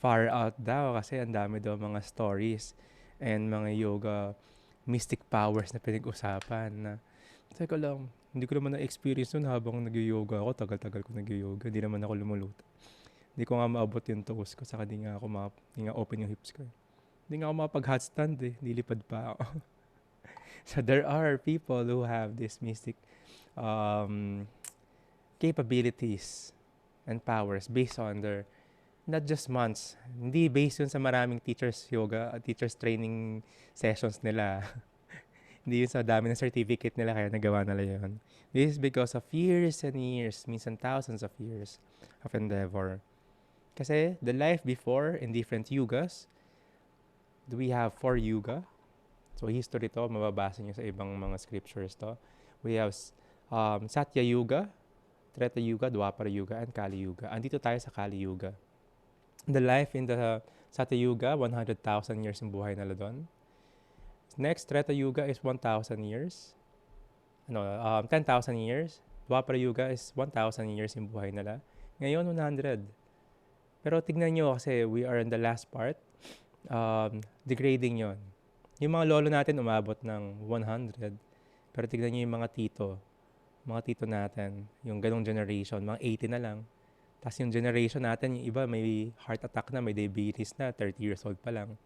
far out daw kasi ang dami daw mga stories and mga yoga mystic powers na pinag-usapan na teka lang, hindi ko naman na-experience nun habang nag-yoga ako. Tagal-tagal ko nag-yoga. Hindi naman ako lumuluto. Hindi ko nga maabot yung toes ko. Saka hindi nga open yung hips ko. Hindi nga ako makapag-handstand eh. Nilipad pa ako. So there are people who have this mystic um, capabilities and powers based on their not just months. Hindi based yun sa maraming teachers yoga, teachers training sessions nila. Hindi yun sa dami ng certificate nila kaya nagawa nila yun. This is because of years and years, minsan thousands of years of endeavor. Kasi the life before in different yugas, we have 4 yuga. So history to, mababasa nyo sa ibang mga scriptures to. We have Satya Yuga, Treta Yuga, Dwapara Yuga, and Kali Yuga. Andito tayo sa Kali Yuga. The life in the Satya Yuga, 100,000 years yung buhay nila doon. Next, Treta Yuga is 1,000 years. 10,000 years. Dwapara Yuga is 1,000 years yung buhay nila. Ngayon, 100. Pero tignan nyo kasi we are in the last part. Degrading yon. Yung mga lolo natin umabot ng 100. Pero tignan nyo yung mga tito natin, yung ganong generation, mga 80 na lang. Tapos yung generation natin, yung iba may heart attack na, may diabetes na, 30 years old pa lang.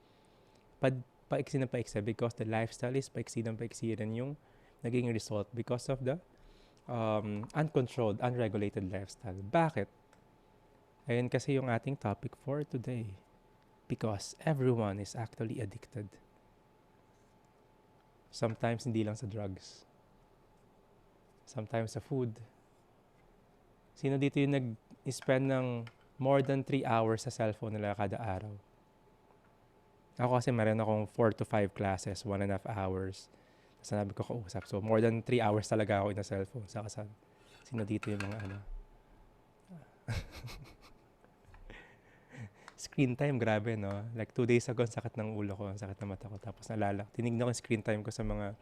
Paiksi ng paiksi because the lifestyle is paiksi ng paiksi rin yung naging result because of the uncontrolled, unregulated lifestyle. Bakit? Ayun kasi yung ating topic for today. Because everyone is actually addicted. Sometimes hindi lang sa drugs. Sometimes sa food. Sino dito yung nag-spend ng more than 3 hours sa cellphone nila kada araw? Ako kasi meron akong 4 to 5 classes, 1.5 hours. Sanabi ko kausap. So more than 3 hours talaga ako in a cellphone. Sino dito yung mga ano? Screen time, grabe no? Like 2 days ago, sakit ng ulo ko, sakit ng mata ko. Tapos tinignan ko yung screen time ko sa mga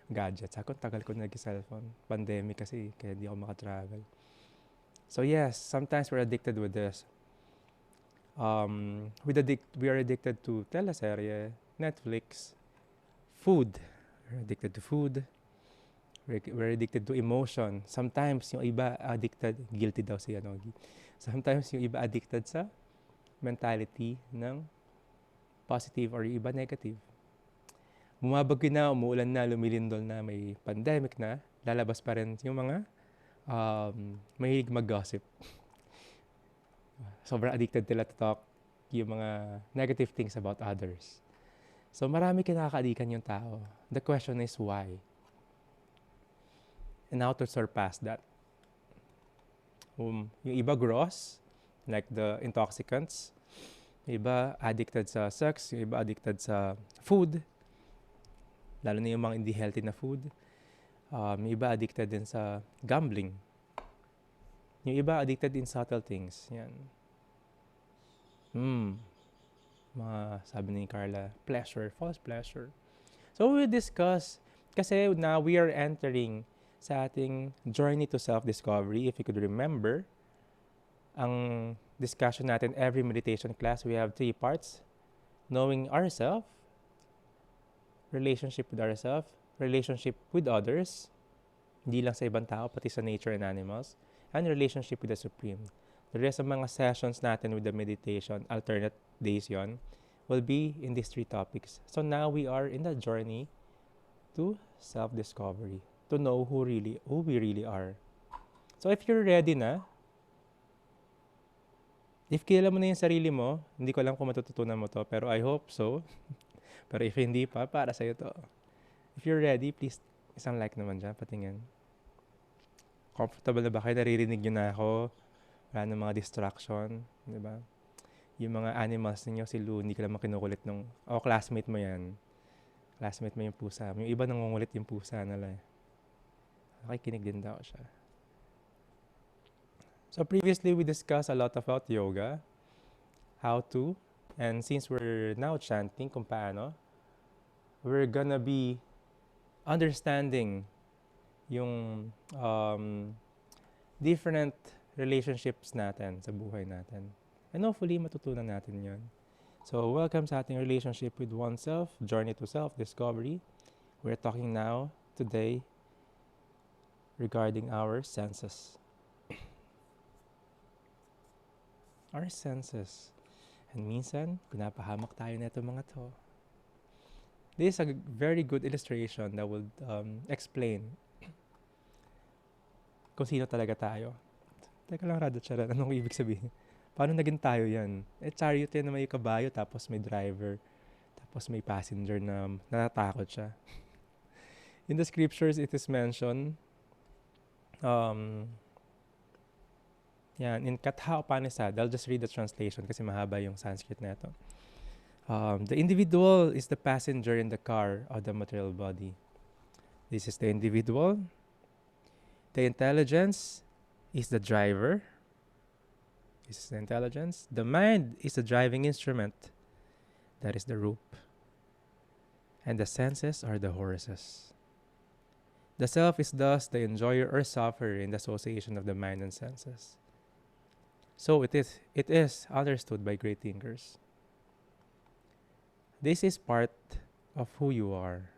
gadgets. Ako, tagal ko nag-cellphone. Pandemic kasi, kaya di ako makatravel. So yes, sometimes we're addicted with this. We are addicted to teleserye, Netflix, food. We're addicted to food. We're addicted to emotion. Sometimes yung iba addicted, guilty daw siya. No? Sometimes yung iba addicted sa mentality ng positive or iba negative. Bumabagyo na, umuulan na, lumilindol na, may pandemic na, lalabas pa rin yung mga mahilig mag-gossip. Sobrang addicted nila to talk yung mga negative things about others. So marami kinakaadikan yung tao. The question is why? And how to surpass that? Yung iba gross, like the intoxicants. Yung iba addicted sa sex, yung iba addicted sa food, lalo na yung mga hindi healthy na food. Yung iba addicted din sa gambling. Yung iba addicted in subtle things. Yan. Mga sabi ni Carla, pleasure, false pleasure. So we discuss, kasi now we are entering sa ating journey to self-discovery. If you could remember, ang discussion natin every meditation class, we have 3 parts. Knowing ourselves, relationship with ourselves, relationship with others, hindi lang sa ibang tao, pati sa nature and animals, and relationship with the Supreme. The rest of mga sessions natin with the meditation, alternate days yon, will be in these 3 topics. So now we are in the journey to self-discovery, to know who we really are. So if you're ready na, if kilala mo na yung sarili mo, hindi ko alam kung matututunan mo to, pero I hope so. Pero if hindi pa, para sa'yo to. If you're ready, please, isang like naman dyan, patingin. Comfortable na ba kayo? Naririnig nyo na ako? Wala na mga distraction, di ba? Yung mga animals ninyo, si Lou, hindi ka naman kinukulit nung, classmate mo yan. Classmate mo yung pusa. Yung iba nangungulit yung pusa nila. Nakikinig din daw siya. So previously, we discussed a lot about yoga, how to, and since we're now chanting kung paano, we're gonna be understanding yung different relationships natin sa buhay natin. And hopefully, matutunan natin yun. So, welcome sa ating relationship with oneself, journey to self-discovery. We're talking now, today, regarding our senses. Our senses. And minsan, pinapahamak tayo na itong mga to. This is a very good illustration that would explain kung sino talaga tayo. Teka lang, Rado Charan, anong ibig sabihin? Paano naging tayo yan? Chariot yan na may kabayo, tapos may driver, tapos may passenger na natatakot siya. In the scriptures, it is mentioned, in Katha Upanishad, I'll just read the translation kasi mahaba yung Sanskrit na ito. The individual is the passenger in the car of the material body. This is the individual. The intelligence is the driver. This is the intelligence. The mind is the driving instrument. That is the rope. And the senses are the horses. The self is thus the enjoyer or sufferer in the association of the mind and senses. So it is understood by great thinkers. This is part of who you are.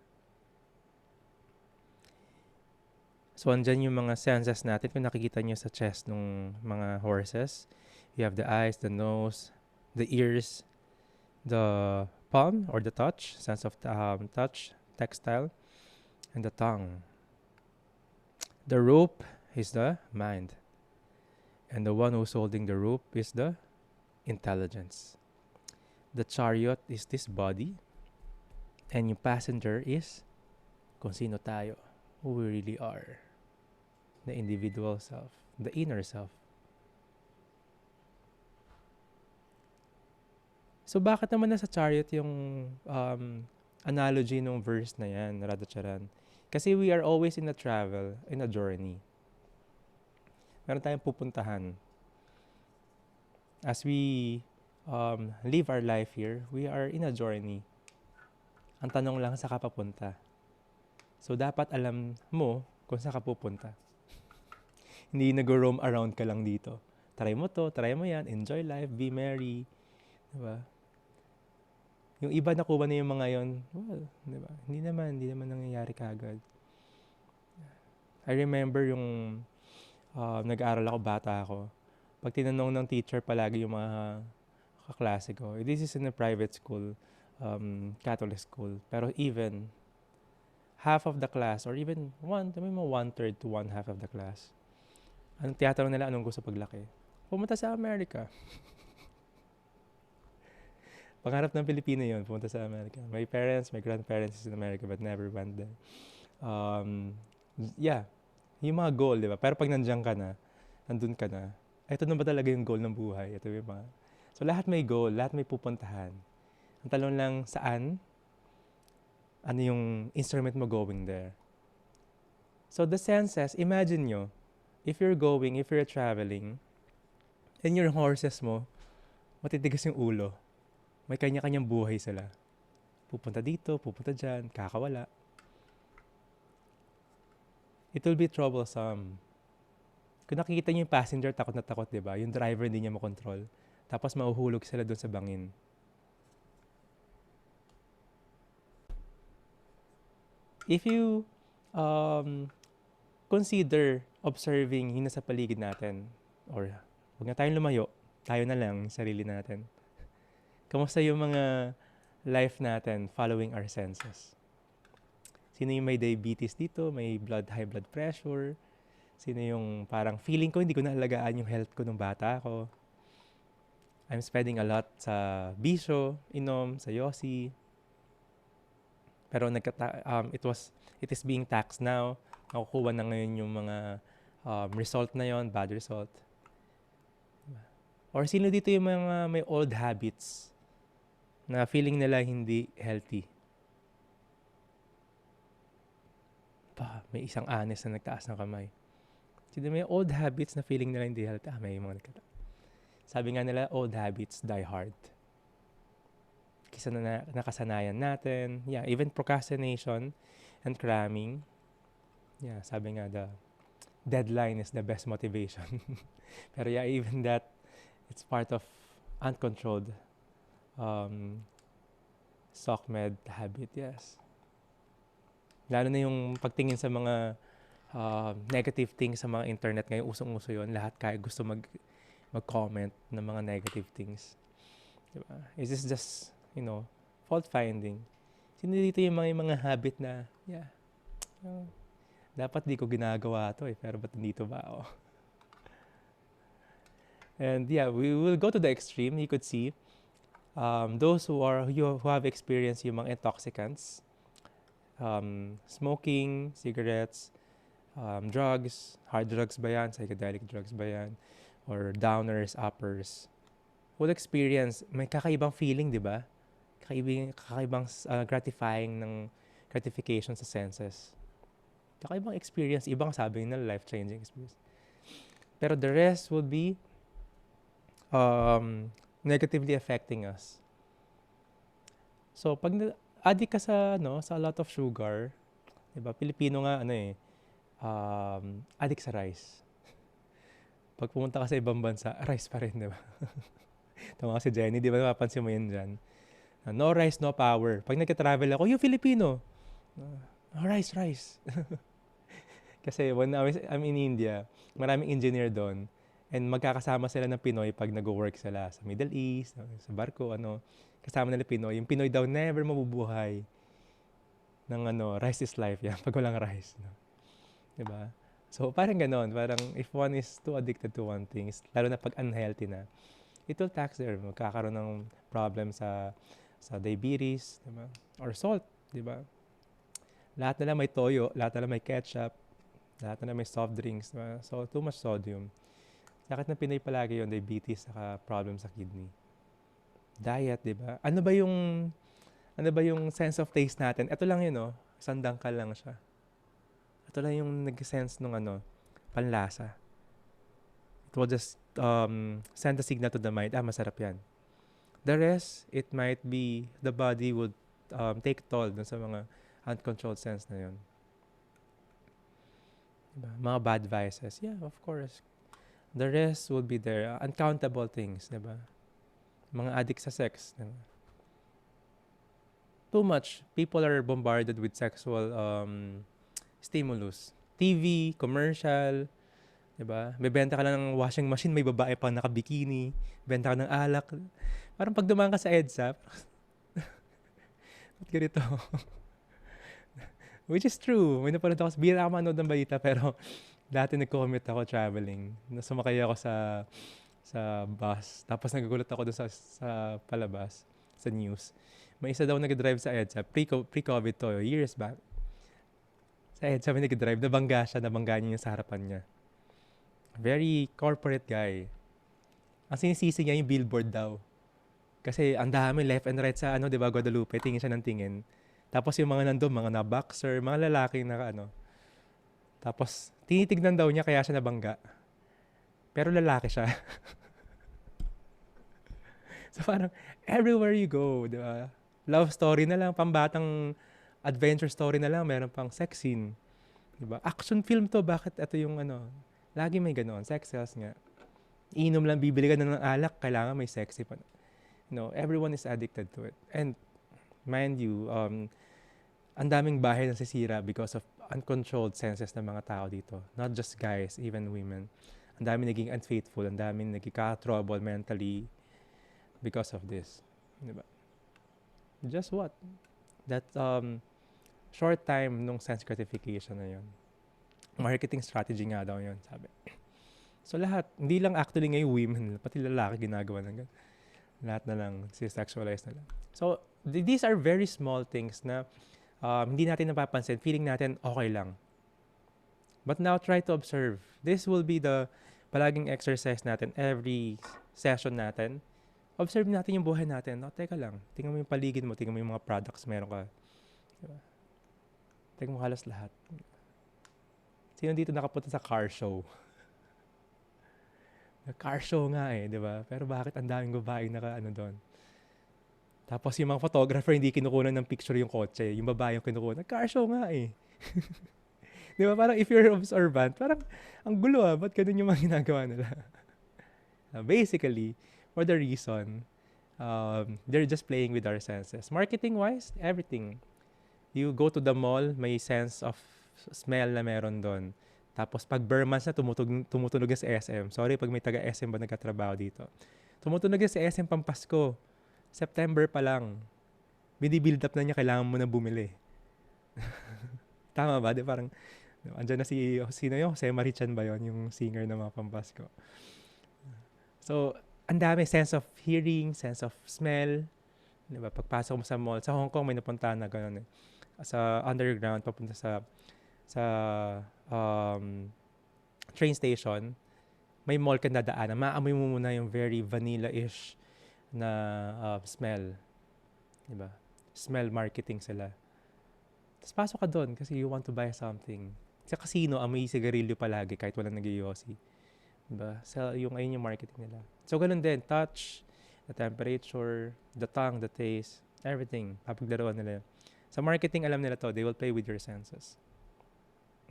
So andyan yung mga senses natin. Kung nakikita nyo sa chest ng mga horses, you have the eyes, the nose, the ears, the palm or the touch, sense of touch, textile, and the tongue. The rope is the mind. And the one who's holding the rope is the intelligence. The chariot is this body. And yung passenger is kung sino tayo, who we really are. The individual self, the inner self. So bakit naman nasa chariot yung analogy ng verse na yan, Radhacharan? Kasi we are always in a travel, in a journey. Meron tayong pupuntahan. As we live our life here, we are in a journey. Ang tanong lang, saan ka papunta? So dapat alam mo kung saan ka pupunta. Hindi nag-roam around ka lang dito. Try mo to, try mo yan, enjoy life, be merry. Diba? Yung iba nakuha na yung mga yon, well, diba? Hindi naman nangyayari kagad. I remember yung nag-aaral ako, bata ako. Pag tinanong ng teacher palagi yung mga kaklase ko, this is in a private school, Catholic school. Pero even half of the class, or even one-third to one-half of the class, anong tiyatanong nila, anong gusto paglaki? Pumunta sa Amerika. Pangarap ng Pilipino yun, pumunta sa Amerika. My parents, my grandparents is in America but never went there. Yung mga goal, di ba? Pero pag nandiyan ka na, nandun ka na, ito na ba talaga yung goal ng buhay? Ito yung mga... So lahat may goal, lahat may pupuntahan. Ang talon lang saan, ano yung instrument mo going there. So the senses, imagine nyo, if you're traveling, and your horses mo, matitigas yung ulo. May kanya-kanyang buhay sila. Pupunta dito, pupunta dyan, kakawala. It will be troublesome. Kung nakikita niyo yung passenger, takot na takot, di ba? Yung driver hindi niya makontrol. Tapos mahuhulog sila doon sa bangin. If you consider observing yung nasa paligid natin, or huwag na tayong lumayo, tayo na lang, yung sarili natin. Kamusta yung mga life natin following our senses? Sino yung may diabetes dito, may high blood pressure? Sino yung parang feeling ko hindi ko naalagaan yung health ko nung bata ako? I'm spending a lot sa bisyo, inom, sa yosi. Pero it is being taxed now. Nakukuha na ngayon yung mga result na yon, bad result. Or sino dito yung mga may old habits na feeling nila hindi healthy? May isang honest na nagtaas ng kamay. Sino may old habits na feeling nila hindi healthy? May mga nagtaas. Sabi nga nila, old habits die hard. Kisa na nakasanayan natin. Yeah, even procrastination and cramming. Yeah, sabi nga, the deadline is the best motivation. Pero yeah, even that, it's part of uncontrolled um, SOCMED habit, yes. Lalo na yung pagtingin sa mga negative things sa mga internet ngayon, usong-uso yun. Lahat kaya gusto mag-comment ng mga negative things. Diba? Is this just, fault finding? Sino dito yung mga habit na, dapat di ko ginagawa to pero ba't dito ba ako? And we will go to the extreme. You could see those who have experienced yung mga intoxicants, smoking, cigarettes, drugs, hard drugs ba yan, psychedelic drugs ba yan, or downers, uppers, will experience, may kakaibang feeling, di ba? Kakaibang gratifying ng gratification sa senses. Kakaibang experience, ibang sabi nila life-changing experience. Pero the rest will be negatively affecting us. So, pag addict ka sa a lot of sugar, diba? Pilipino nga, addict sa rice. Pag pumunta ka sa ibang bansa, rice pa rin, diba? Tama si Jenny, di ba napapansin mo yun dyan? No rice, no power. Pag nagka-travel ako, yung Filipino, rice. Kasi when I'm in India, maraming engineer doon. And magkakasama sila ng Pinoy pag nag-work sila sa Middle East, sa barko, kasama nila Pinoy. Yung Pinoy daw never mabubuhay ng rice is life yan, pag walang rice. Diba? So, parang ganon. Parang if one is too addicted to one thing, lalo na pag unhealthy na, it will tax their, magkakaroon ng problem sa diabetes, diba? Or salt, diba? Lahat na lang may toyo, lahat na lang may ketchup, lahat na lang may soft drinks, diba? So, too much sodium. Bakit na Pinoy palagi yung diabetes saka problem sa kidney? Diet, di ba? Ano ba yung sense of taste natin? Ito lang yun, sandangkal lang siya. Ito lang yung nag-sense nung panlasa. It will just send a signal to the mind, masarap yan. The rest, it might be, the body would take toll dun sa mga uncontrolled sense na yun. Diba? Mga bad vices, of course. The rest will be there. Uncountable things, diba? Mga addict sa sex, diba? Too much. People are bombarded with sexual stimulus. TV, commercial, diba? Bebenta ka lang ng washing machine, may babae pa naka-bikini. Benta ka ng alak. Parang pag dumaan ka sa EDSA, ba't ganito? Which is true. May napanood ako, bira ako manood ng balita, pero dati nag-commute ako traveling. Sumakay ako sa bus. Tapos nagugulat ako doon sa palabas, sa news. May isa daw nag-drive sa EDSA. Pre-COVID to, years back. Sa EDSA may nag-drive. Nabangga niya yung sa harapan niya. Very corporate guy. Ang sinisisi niya yung billboard daw. Kasi ang dami left and right sa diba, Guadalupe. Tingin siya ng tingin. Tapos yung mga nandun, mga na-boxer, mga lalaki na Tapos, tinitignan daw niya kaya siya nabangga. Pero lalaki siya. So parang, everywhere you go, di ba? Love story na lang, pambatang adventure story na lang, meron pang sex scene. Di ba? Action film to, bakit ito yung lagi may ganoon, sex sales nga. Inom lang, bibili ka na ng alak, kailangan may sexy pa. Everyone is addicted to it. And, mind you, ang daming bahay na sisira because of uncontrolled senses ng mga tao dito. Not just guys, even women. Ang daming naging unfaithful, ang daming nagkaka-trouble mentally because of this. Diba? Just what? That short time nung sense gratification na yun. Marketing strategy nga daw yun, sabi. So lahat, hindi lang actually ngayon women, pati lalaki ginagawa ng ganun. Lahat na lang, sexualize na lang. So, these are very small things na hindi natin napapansin, feeling natin okay lang. But now, try to observe. This will be the palaging exercise natin every session natin. Observe natin yung buhay natin. Teka lang, tingnan mo yung paligid mo, tingnan mo yung mga products meron ka. Diba? Tingnan mo halos lahat. Sino dito nakapunta sa car show? Car show nga di ba? Pero bakit ang daming babaeng doon? Tapos yung mga photographer, hindi kinukunan ng picture yung kotse. Yung babae yung kinukunan. Car show nga Di ba? Parang if you're observant, parang ang gulo ba't ganun yung mga ginagawa nila? Basically, for the reason, they're just playing with our senses. Marketing-wise, everything. You go to the mall, may sense of smell na meron doon. Tapos pag Burmans na tumutunog na sa SM. Sorry pag may taga SM ba nagkatrabaho dito. Tumutunog na sa SM Pampasko. September pa lang. Binibuild up na niya, kailangan mo na bumili. Tama ba? Di parang, andyan na sino yun? Jose Marichan ba yun? Yung singer ng mga Pampasko. So, ang dami. Sense of hearing, sense of smell. Di ba? Pagpasok mo sa mall. Sa Hong Kong, may napuntahan na gano'n eh. Sa underground, papunta sa train station, may mall ka nadaanan. Maamoy mo muna yung very vanilla-ish na smell. Diba? Smell marketing sila. Tapos pasok ka doon kasi you want to buy something. Sa casino, amoy sigarilyo palagi kahit walang nag-iossi. Diba? So, ayun yung marketing nila. So, ganun din. Touch, the temperature, the tongue, the taste, everything. Papaglaruan nila. Sa marketing, alam nila to. They will play with your senses.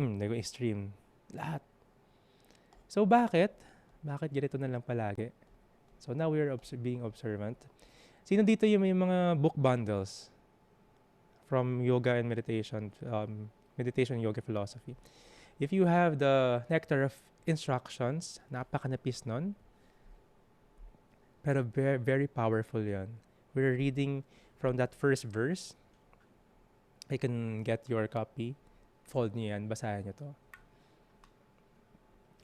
They go extreme. Lahat. So, bakit? Bakit ganito na lang palagi? So, now we're being observant. Sino dito yung may mga book bundles from yoga and meditation, meditation, yoga, philosophy? If you have the nectar of instructions, napakanapis nun, pero very, very powerful yan. We're reading from that first verse. I can get your copy. Fold niyo yan. Basahin niyo to.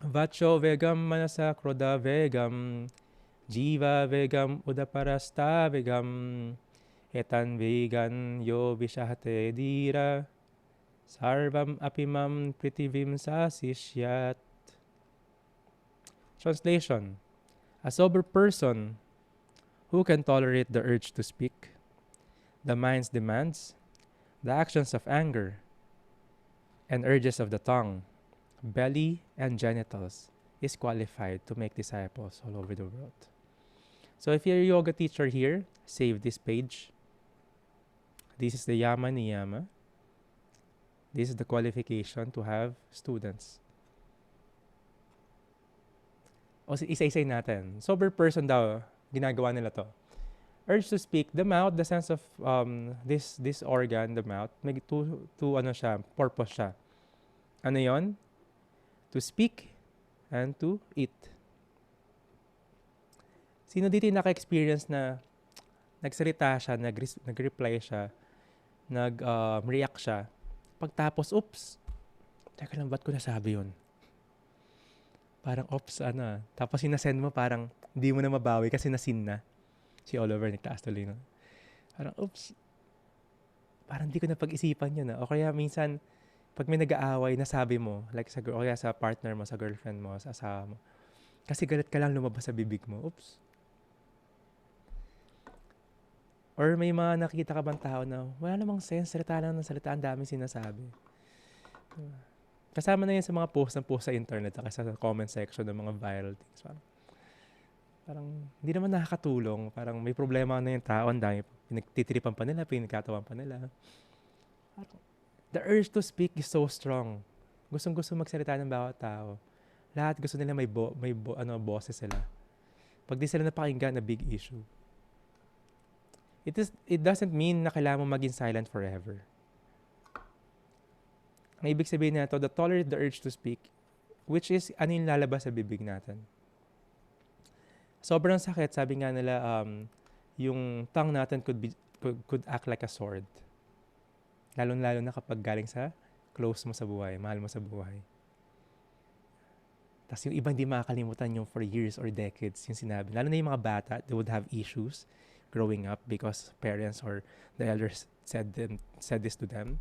Vacho vegam manasa kroda vegam jiva vegam udaparasta vegam etan vegan yo vishahate dira sarvam apimam pritivim sasishyat. Translation. A sober person who can tolerate the urge to speak, the mind's demands, the actions of anger, and urges of the tongue, belly, and genitals is qualified to make disciples all over the world. So if you're a yoga teacher here, save this page. This is the yama niyama. This is the qualification to have students. O isa-isay natin. Sober person daw, ginagawa nila to. Urge to speak, the mouth, the sense of this organ, the mouth, may two purpose siya. Ano yon? To speak and to eat. Sino dito yung naka-experience na nagsalita siya, nag-reply siya, nag-react siya, pagtapos, oops, teka lang, ba't ko nasabi yun? Parang, oops, tapos sinasend mo, parang, hindi mo na mabawi kasi nasin na. Si Oliver, nagtaas tuloy no? Parang, oops, parang hindi ko na pag-isipan yun. O kaya minsan, pag may nag-aaway, nasabi mo, like o kaya sa partner mo, sa girlfriend mo, sa asawa mo, kasi galit ka lang lumabas sa bibig mo, oops. Or may mga nakikita ka bang tao na wala namang sense, salita lang ng salita, ang daming sinasabi. Kasama na yan sa mga post sa internet, sa comment section ng mga viral things. Parang hindi naman nakakatulong. Parang may problema na yung tao, ang dami pinagtitripan pa nila, pinagkatawan pa nila. The urge to speak is so strong. Gustong-gusto magsalita ng bawat tao. Lahat gusto nila may boses sila. Pag di sila napakinggan, na big issue. It doesn't mean na kailangan mo maging silent forever. Ang ibig sabihin nito, the tolerate the urge to speak, which is ano yung lalabas sa bibig natin. Sobrang sakit, sabi nga nila, yung tongue natin could act like a sword. Lalo-lalo na kapag galing sa close mo sa buhay, mahal mo sa buhay. Tapos yung iba hindi makakalimutan yung for years or decades yung sinabi. Lalo na yung mga bata, they would have issues growing up because parents or the elders said this to them.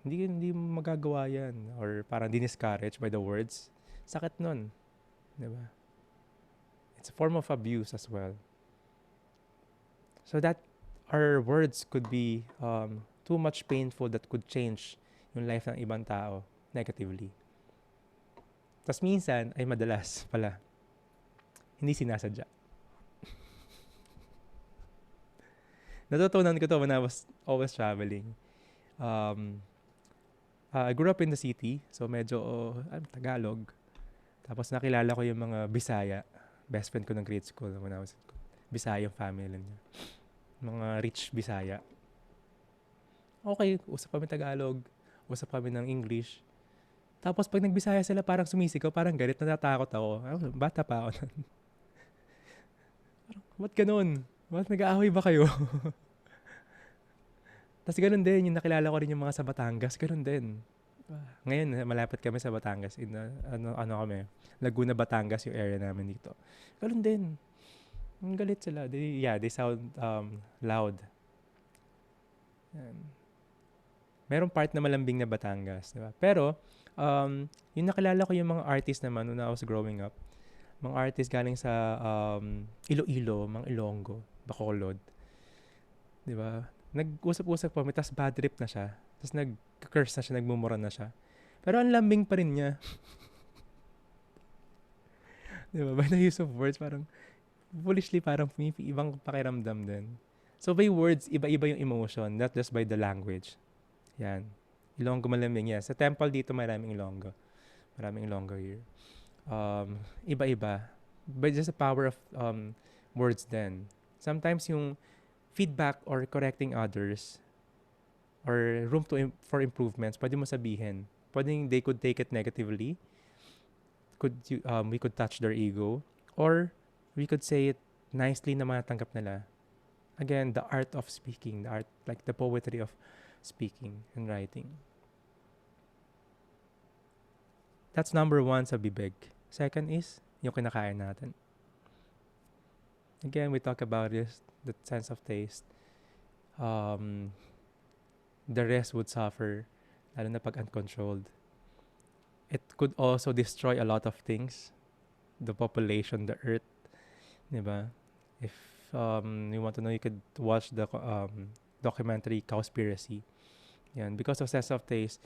Hindi magagawa yan. Or parang diniscouraged by the words. Sakit nun. Diba? It's a form of abuse as well. So that our words could be too much painful that could change yung life ng ibang tao negatively. Tapos minsan, ay madalas pala, hindi sinasadya. Natutunan ko to when I was always traveling. I grew up in the city, so medyo Tagalog. Tapos nakilala ko yung mga Bisaya best friend ko ng grade school when I was in school. Bisaya yung family niya. Mga rich Bisaya. Okay, usap kami Tagalog, usap kami ng English. Tapos pag nagbisaya sila parang sumisigaw, parang galit, natatakot ako. Bata pa ako. Ba't ganun? Ba't nag-aaway ba kayo? Tapos ganun din, yung nakilala ko rin yung mga sa Batangas, ganun din. Ngayon, malapit kami sa Batangas. Ano kami, Laguna, Batangas yung area namin dito. Ganun din. Ang galit sila. They sound loud. Yan. Merong part na malambing na Batangas. Diba? Pero, yung nakilala ko yung mga artist naman when I was growing up. Mga artist galing sa Iloilo, mga Ilonggo, Bacolod. Diba? Nag-usap-usap pa, tas bad trip na siya. Tapos nag-curse na siya, nagmumura na siya. Pero ang lambing pa rin niya. Diba? By the use of words, parang foolishly, parang may ibang pakiramdam din. So by words, iba-iba yung emotion, not just by the language. Yan. Ilonggo malambing. Yes. Sa temple dito, maraming Ilonggo. Maraming Ilonggo here. Iba-iba. But just the power of words then. Sometimes yung feedback or correcting others or room for improvements, pwede mo sabihin. Pwedeng they could take it negatively. We could touch their ego. Or we could say it nicely na matatanggap nila. Again, the art of speaking. The art, like the poetry of speaking and writing. That's number 1 sa bibig. Second is, yung kinakain natin. Again, we talk about this, the sense of taste. The rest would suffer, lalo na pag uncontrolled. It could also destroy a lot of things. The population, the earth. Diba? If you want to know, you could watch the documentary Cowspiracy. Yan. Because of sense of taste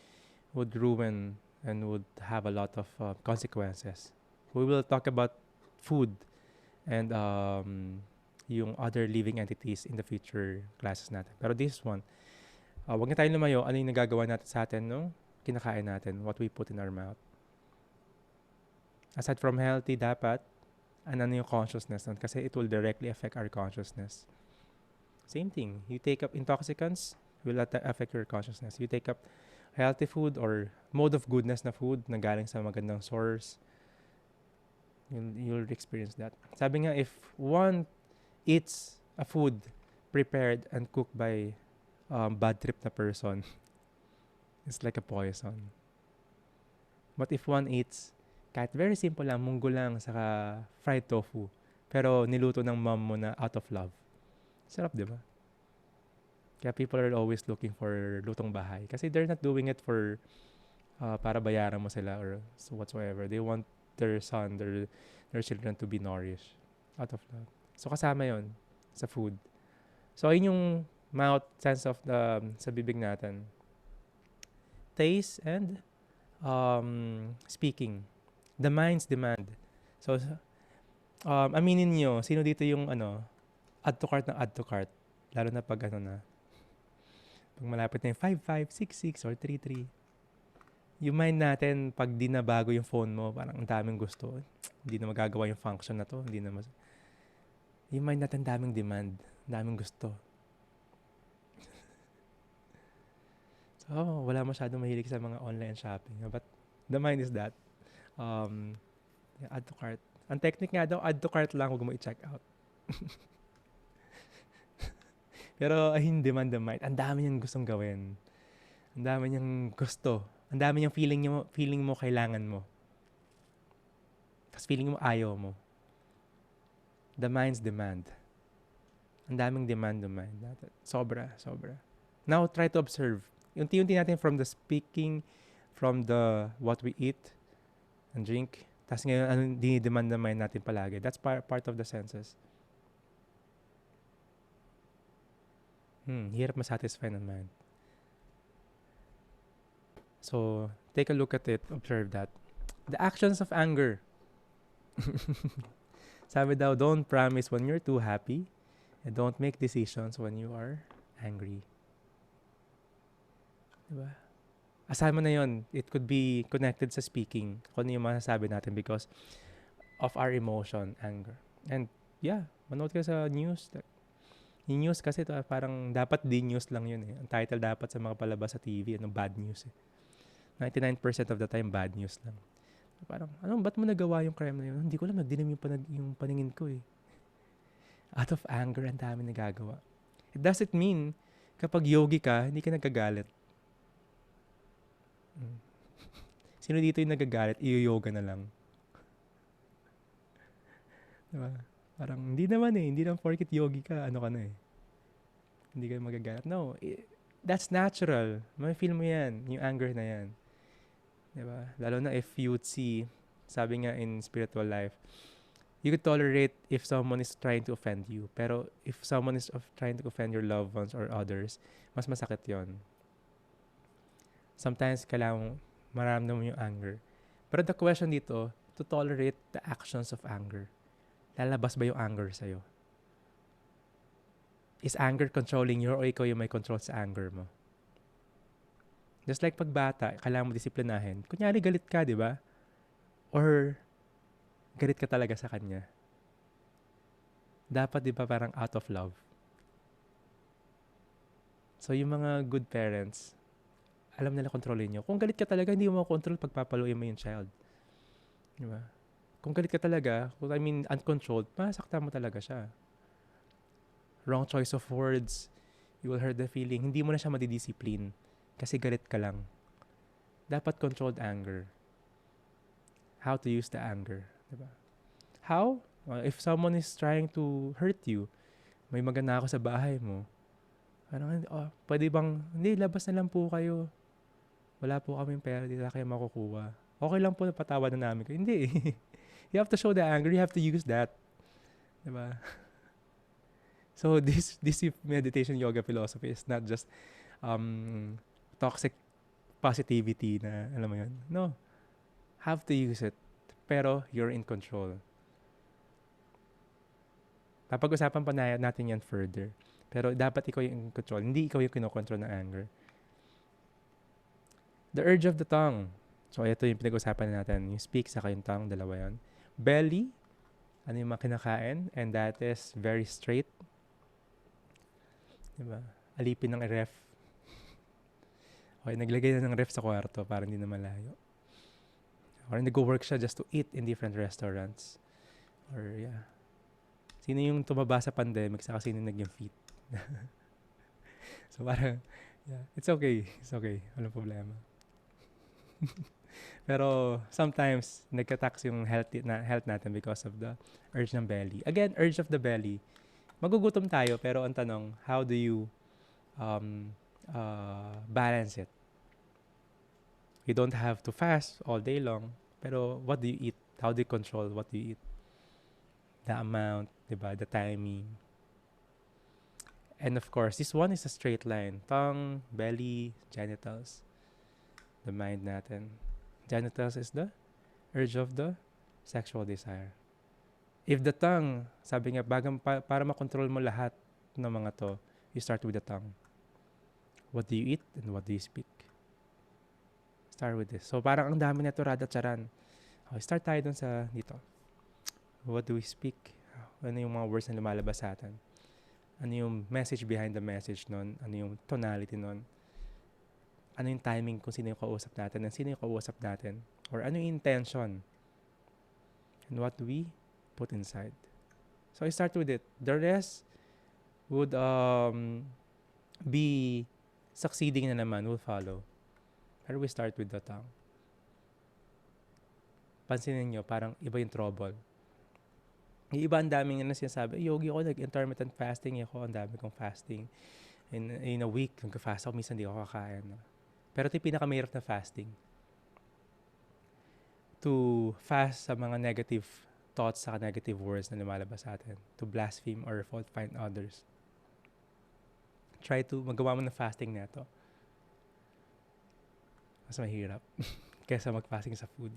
would ruin and would have a lot of consequences. We will talk about food and yung other living entities in the future classes natin. Pero this one, wag na tayong lumayo. Ano yung nagagawa natin sa atin, no? Kinakain natin, what we put in our mouth. Aside from healthy, dapat, ano yung consciousness nun? Kasi it will directly affect our consciousness. Same thing. You take up intoxicants, will affect your consciousness. You take up healthy food or mode of goodness na food na galing sa magandang source, you'll experience that. Sabi nga, if one eats a food prepared and cooked by bad trip na person, it's like a poison. But if one eats, kahit very simple lang, munggo lang, saka fried tofu, pero niluto ng mom mo na out of love, sarap, di ba? Kaya people are always looking for lutong bahay. Kasi they're not doing it for para bayaran mo sila or so whatsoever. They want their son, their children to be nourished out of love. So kasama yon sa food. So ayun yung mouth, sense of the sa bibig natin. Taste and speaking. The mind's demand. So aminin nyo, sino dito yung add to cart na add to cart? Lalo na pag pag malapit na yung 5566 or 33. Yung mind natin, pag di na bago yung phone mo, parang ang daming gusto. Hindi na magagawa yung function na to. Yung mind natin, daming demand. Daming gusto. So, wala masyadong mahilig sa mga online shopping. But the mind is that. Add to cart. Ang technique nga daw, add to cart lang, huwag mo i-check out. Pero hindi man the mind. Ang dami niyang gustong gawin. Ang dami niyang gusto. Ang dami niyang feeling mo kailangan mo. Tapos feeling mo ayaw mo. The mind's demand. Ang daming demand the mind. Sobra. Now, try to observe. Unti-unti natin from the speaking, from the what we eat and drink. Tapos ngayon, anong dinidemand the mind natin palagi. That's part of the senses. Hirap masatisfy ng mind. So, take a look at it. Observe that. The actions of anger. Sabi daw, don't promise when you're too happy and don't make decisions when you are angry. Diba? Asahan mo na yun. It could be connected sa speaking. Kung ano yung masasabi natin because of our emotion, anger. And yeah, manood ka sa news. Yung news kasi parang dapat di-news lang yun eh. Ang title dapat sa mga palabas sa TV, bad news eh. 99% of the time, bad news lang. Parang, ba't mo nagawa yung crime na yun? Hindi ko alam, nagdilim yung paningin ko eh. Out of anger, ang dami nagagawa. It doesn't mean, kapag yogi ka, hindi ka nagagalit. Sino dito yung nagagalit, iyo-yoga na lang. Diba? Parang, hindi naman eh. Hindi naman porket yogi ka, ka na eh. Hindi ka magagalit. No, that's natural. May feel mo yan, yung anger na yan. Diba? Lalo na if you'd see, sabi nga in spiritual life, you could tolerate if someone is trying to offend you. Pero if someone is trying to offend your loved ones or others, mas masakit yon. Sometimes kailangan maramdaman mo yung anger. Pero the question dito, to tolerate the actions of anger. Lalabas ba yung anger sa'yo? Is anger controlling you or ikaw yung may control sa anger mo? Just like pag bata, kailangan mo disiplinahin. Kunyari galit ka, di ba? Or galit ka talaga sa kanya. Dapat, di ba, parang out of love. So, yung mga good parents, alam nila kontrolin nyo. Kung galit ka talaga, hindi mo makontrol pagpapaluin mo yung child. Di ba? Kung galit ka talaga, uncontrolled, masakta mo talaga siya. Wrong choice of words, you will hurt the feeling. Hindi mo na siya madidiscipline kasi galit ka lang. Dapat controlled anger. How to use the anger. Diba? How? If someone is trying to hurt you, may magana ako sa bahay mo, parang, pwede bang, hindi, labas na lang po kayo. Wala po kaming pera, hindi na kayo makukuha. Okay lang po, napatawa na namin kayo. Hindi. You have to show the anger, you have to use that. Diba? So this meditation yoga philosophy is not just toxic positivity na, alam mo yun. No. Have to use it. Pero you're in control. Papag-usapan pa natin yan further. Pero dapat ikaw yung in control. Hindi ikaw yung kinokontrol ng anger. The urge of the tongue. So ito yung pinag-usapan natin. Yung speak saka yung tongue, dalawa yan. Belly, ano yung mga kinakain? And that is very straight. Diba? Alipin ng ref. Okay, naglagay na ng ref sa kwarto para hindi na malayo. Or nag-work siya just to eat in different restaurants. Or yeah. Sino yung tumaba sa pandemic saka sino naging fit? So parang, yeah, it's okay. It's okay. Walang problema. Pero sometimes, nagka-tax yung health natin because of the urge ng belly. Again, urge of the belly. Magugutom tayo, pero ang tanong, how do you balance it? You don't have to fast all day long, pero what do you eat? How do you control what you eat? The amount, diba? The timing. And of course, this one is a straight line. Tongue, belly, genitals. The mind natin. Genitals is the urge of the sexual desire. If the tongue, sabi nga, para makontrol mo lahat ng mga to, you start with the tongue. What do you eat and what do you speak? Start with this. So, parang ang dami na ito, radat-charan. Okay, start tayo dun sa dito. What do we speak? Ano yung mga words na lumalabas sa atin? Ano yung message behind the message nun? Ano yung tonality nun? Ano yung timing kung sino yung kausap natin and sino yung kausap natin? Or ano yung intention? And what do we put inside? So, I start with it. The rest would be succeeding na naman, will follow. Pero we start with the tongue. Pansinin nyo, parang iba yung trouble. Yung iba, ang daming sinasabi, yogi ako, nag-intermittent fasting ako, ang dami kong fasting. In a week, nag-fast ako, minsan di ako kakain. Pero ito yung pinakamahirap na fasting. To fast sa mga negative thoughts, sa negative words na lumalabas sa atin. To blaspheme or fault find others. Try to magawa mo ng fasting na ito. Mas mahirap kaysa mag-fasting sa food.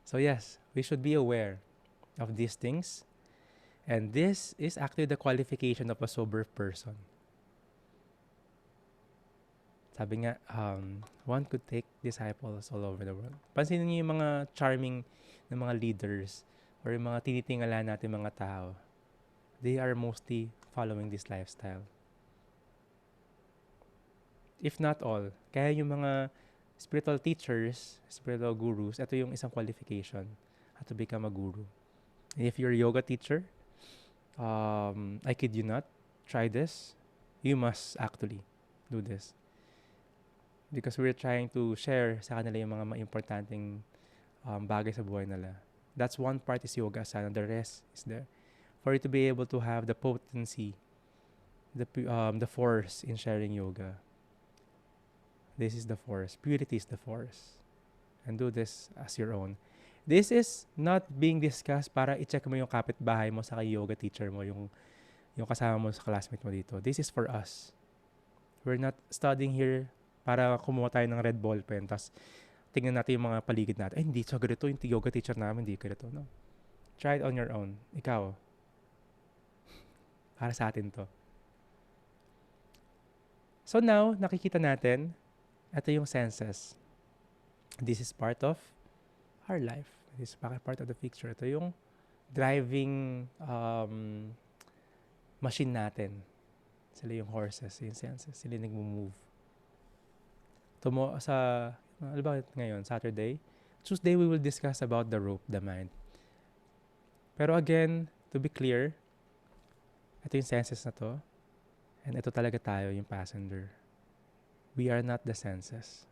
So yes, we should be aware of these things. And this is actually the qualification of a sober person. Sabi nga, one could take disciples all over the world. Pansinin niyo yung mga charming na mga leaders or yung mga tinitingala natin mga tao. They are mostly following this lifestyle. If not all. Kaya yung mga spiritual teachers, spiritual gurus, ito yung isang qualification to become a guru. And if you're a yoga teacher, I kid you not, try this. You must actually do this. Because we're trying to share sa kanila yung mga importanteng bagay sa buhay nila. That's one part is yoga asana. The rest is there. For you to be able to have the potency, the force in sharing yoga. This is the force. Purity is the force. And do this as your own. This is not being discussed para i-check mo yung kapitbahay mo sa yoga teacher mo, yung kasama mo sa classmate mo dito. This is for us. We're not studying here para kumuha tayo ng red ball pen, tapos tingnan natin yung mga paligid natin. Ay, hindi siya ganito. Yung yoga teacher namin, hindi ganito. No? Try it on your own. Ikaw. Para sa atin to. So now, nakikita natin, ito yung senses. This is part of our life. This is part of the picture. Ito yung driving machine natin. Sila yung horses, yung senses. Sila yung nag-move. Ano ba ngayon? Saturday? Tuesday, we will discuss about the rope, the mind. Pero again, to be clear, ito yung senses na to. And ito talaga tayo, yung passenger. We are not the senses.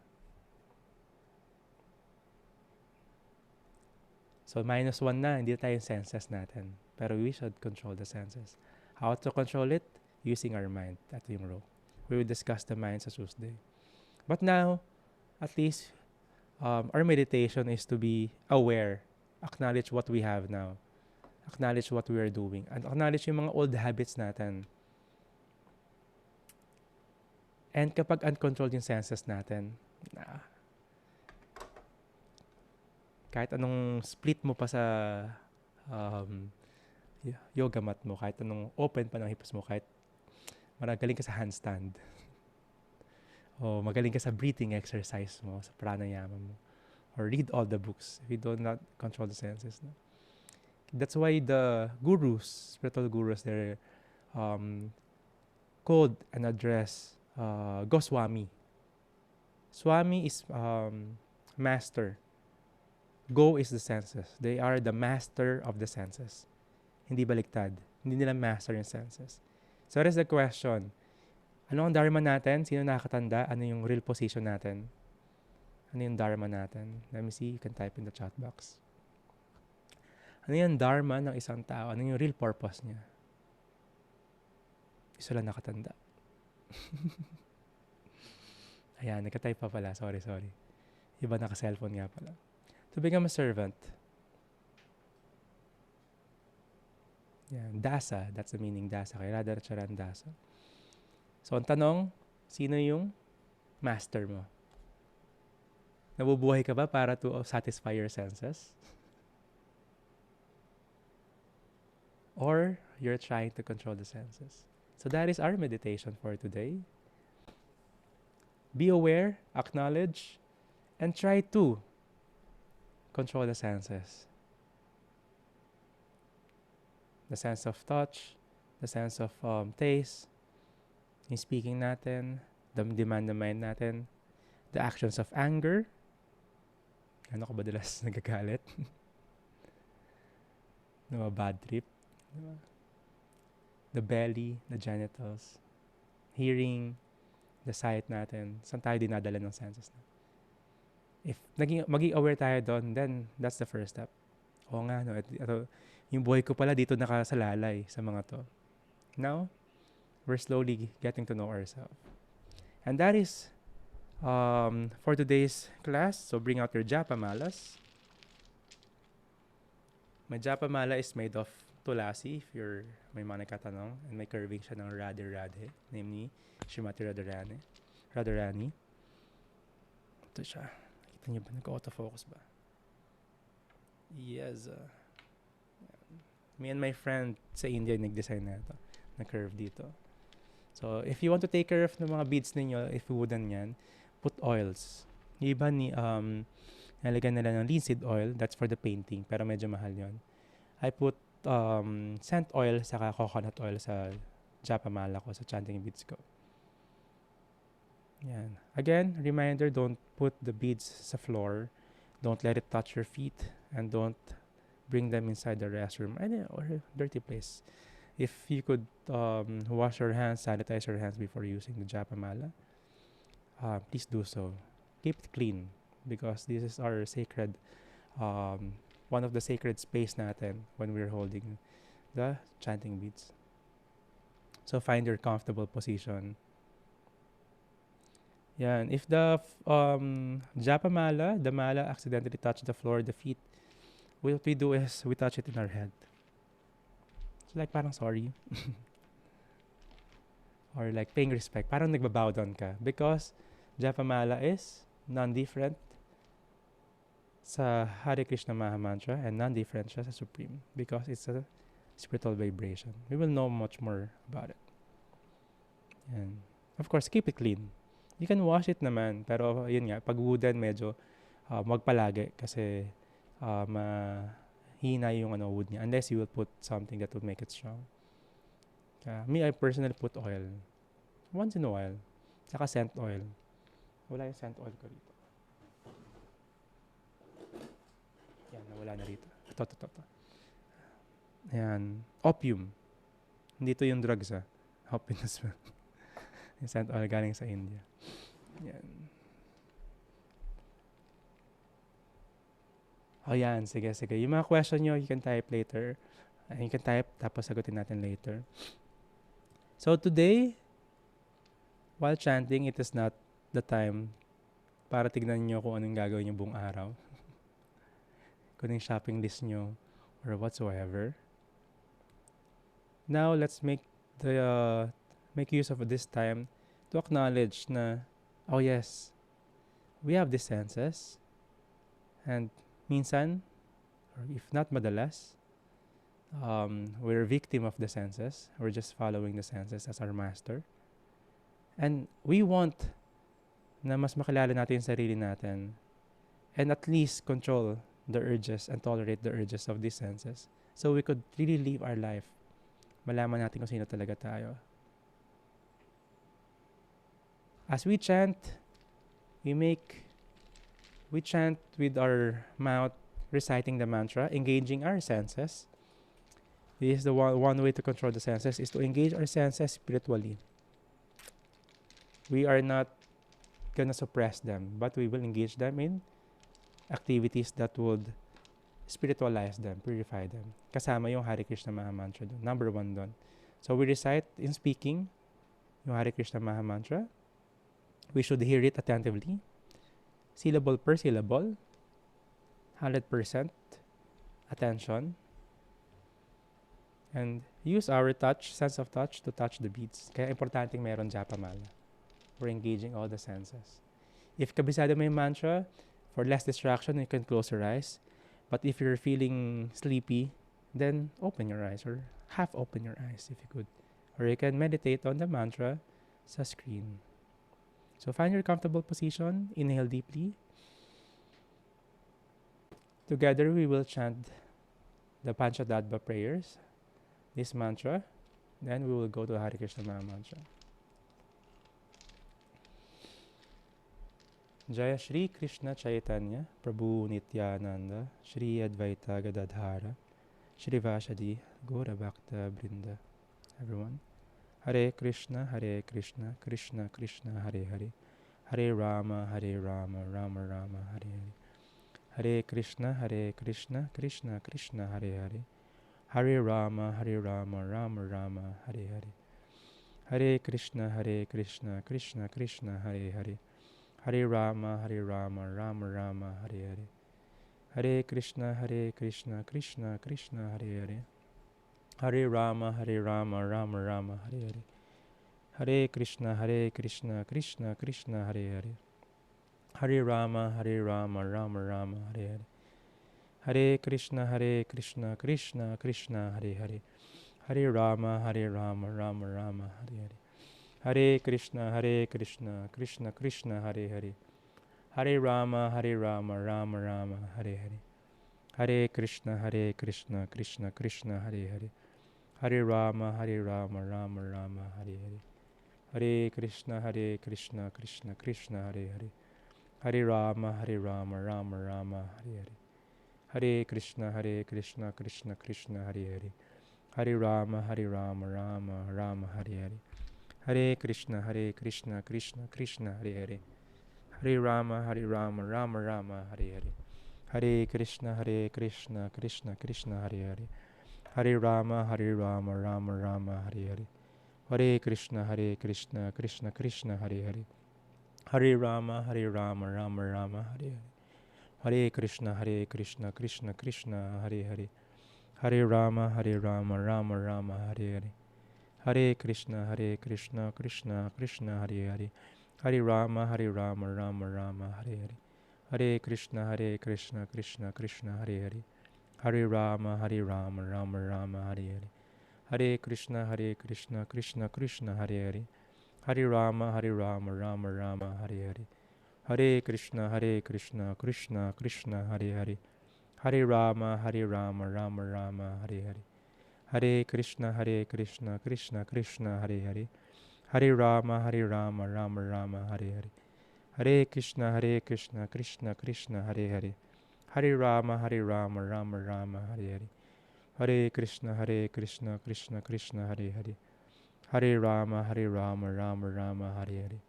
So, -1 na, hindi tayo yung senses natin. Pero we should control the senses. How to control it? Using our mind. Ito yung rope. We will discuss the mind sa Tuesday. But now, at least, our meditation is to be aware. Acknowledge what we have now. Acknowledge what we are doing. And acknowledge yung mga old habits natin. And kapag uncontrolled yung senses natin, kahit anong split mo pa sa yoga mat mo, kahit anong open pa ng hips mo, kahit magaling ka sa handstand, o magaling ka sa breathing exercise mo, sa pranayama mo, or read all the books if you do not control the senses. No? That's why the gurus, spiritual gurus, they're called and addressed Goswami. Swami is master. Go is the senses. They are the master of the senses. Hindi baliktad. Hindi nila master yung senses. So that is the question. Ano ang dharma natin? Sino nakakatanda? Ano yung real position natin? Ano yung dharma natin? Let me see. You can type in the chat box. Ano yung dharma ng isang tao? Ano yung real purpose niya? Isa lang nakatanda. Ayan, nagka-type pa pala. Sorry. Iba naka-cellphone nga pala. To become a servant. Yan, dasa. That's the meaning, dasa. Kaya radaracharan dasa. So, ang tanong, sino yung master mo? Nabubuhay ka ba para to satisfy your senses? Or you're trying to control the senses? So that is our meditation for today. Be aware, acknowledge, and try to control the senses. The sense of touch, the sense of taste, yung speaking natin, the demand ng mind natin, the actions of anger. Ano ka ba dalas nagagalit? No, bad trip. The belly, the genitals, hearing, the sight natin. Saan tayo dinadala ng senses na? If maging aware tayo doon, then that's the first step. Oo nga, no? Ito, yung buhay ko pala dito nakasalalay sa mga to. Now, we're slowly getting to know ourselves. And that is for today's class. So bring out your japa malas. My japa mala is made of tulasi, if you're may mga nagkatanong, and may curving siya ng Radhe, namely Srimati Radharani. Ito siya. Nakita niyo ba? Nag-autofocus ba? Yes. Me and my friend sa India nag-design na ito. Na curve dito. So, if you want to take care of ng mga beads ninyo, if wooden yan, put oils. Yung iba nalagyan nila ng linseed oil, that's for the painting, pero medyo mahal yon. I put scent oil saka coconut oil sa japamala ko, sa chanting beads ko. Yan. Again, reminder, don't put the beads sa floor. Don't let it touch your feet. And don't bring them inside the restroom or a dirty place. If you could wash your hands, sanitize your hands before using the japamala, please do so. Keep it clean because this is our sacred, one of the sacred space natin when we're holding the chanting beads. So find your comfortable position. Yan. If the japamala, the mala accidentally touch the floor, the feet, what we do is we touch it in our head. It's like parang sorry. Or like paying respect. Parang nagbabow down ka. Because japamala is non-different sa Hare Krishna Maha Mantra and non-different siya sa Supreme because it's a spiritual vibration. We will know much more about it. And of course, keep it clean. You can wash it naman, pero yun nga, pag wooden medyo wag palagi kasi mahina yung wood niya unless you will put something that would make it strong. Me, I personally put oil. Once in a while. Saka scent oil. Wala yung scent oil ko rito. Yan, nawala na rito. Ito. Ayan. Opium. Hindi to yung drugs Opium as well. Yung scent oil galing sa India. Yan. Yan. Sige. Yung mga question nyo, you can type later. You can type, tapos sagutin natin later. So today, while chanting, it is not the time para tignan nyo kung anong gagawin nyo buong araw. Kung yung shopping list nyo or whatsoever. Now, let's make use of this time to acknowledge na, oh yes, we have these senses. And minsan, or if not madalas, we're a victim of the senses. We're just following the senses as our master. And we want na mas makilala natin yung sarili natin and at least control the urges and tolerate the urges of these senses so we could really live our life. Malaman natin kung sino talaga tayo. As we chant, we chant with our mouth, reciting the mantra, engaging our senses. This is the one way to control the senses, is to engage our senses spiritually. We are not gonna suppress them, but we will engage them in activities that would spiritualize them, purify them. Kasama yung Hare Krishna Maha Mantra doon. Number 1 doon. So we recite in speaking yung Hare Krishna Maha Mantra. We should hear it attentively. Syllable per syllable. 100% attention. And use our sense of touch to touch the beads. Kaya importanteng meron japamala. We're engaging all the senses. If kabisado mo yung mantra, for less distraction, you can close your eyes. But if you're feeling sleepy, then open your eyes or half open your eyes if you could. Or you can meditate on the mantra sa screen. So find your comfortable position. Inhale deeply. Together, we will chant the Panchadadva prayers, this mantra. Then we will go to Hare Krishna Maha Mantra. Jaya Shri Krishna Chaitanya Prabhu Nityananda Shri Advaita Gadadhara Shri Vashadi Gaura Bhakta Brinda. Everyone. Hare Krishna Krishna Krishna Hare Hare Hare Rama Rama Rama Hare Hare Hare Krishna Krishna Krishna Hare Hare Hare Rama Rama Rama Hare Hare Hare Krishna Krishna Krishna Hare Hare Hare Rama Rama Rama Hare Hare Hare Krishna Krishna Krishna Hare Hare Hare Rama Rama Rama Hare Hare Hare Krishna Krishna Krishna Hare Hare Hare Rama Rama Rama Hare Hare Hare Krishna Krishna Krishna Hare Hare Hare Rama Rama Rama Hare Hare Hare Krishna, Krishna Krishna, Hare Hare, Hare Rama, Rama Rama, Hare Hare, Hare Krishna, Krishna Krishna, Hare Hare, Hare Rama, Rama Rama, Hare Hare, Hare Krishna, Krishna Krishna, Hare Hare, Hare Rama, Rama Rama, Hare Hare, Hare Krishna, Krishna Krishna, Hare Hare, Hare Rama, Rama Rama, Hare Hare, Hare Krishna, Krishna Krishna, Hare Hare, Hare Rama, Rama Rama, Hare Hare, Hare Krishna, Krishna Krishna, Hare Hare, Hare Rama, Rama Rama, Hare Hare, Hare Krishna, Krishna Krishna, Hare Hare, Hare Rama, Rama Rama, Hare Hare, Hare Krishna, Krishna Krishna, Hare Hare, Hare Rama, Rama Rama, Hare Hare, Hare Krishna, Krishna Krishna, Hare Hare, Hare Rama, Rama Rama, Hare Hare, Hare Krishna, Krishna Krishna, Hare Hare, Hare Rama, Rama Rama, Hare Hare, Hare Krishna, Krishna Krishna, Hare Hare, Hare Rama, Rama Rama, Hare Hare, Hare Krishna, Krishna Krishna, Hare Hare, Hare Rama, Rama Rama, Hare Hare, Hare Krishna, Krishna Krishna, Hare Hare, Hare Rama, Rama Rama, Hare Hare, Hare Krishna, Krishna Krishna, Hare Hare, Hare Rama, Rama Rama, Hare Hare, Hare Krishna, Krishna Krishna, Hare Hare, Hare Rama, Rama Rama, Hare Hare, Hare Krishna, Krishna Krishna, Hare Hare, Hare Rama, Rama Rama, Hare Hare, Hare Krishna, Krishna Krishna, Hare Hare, Hare Rama, Rama Rama, Hare Hare,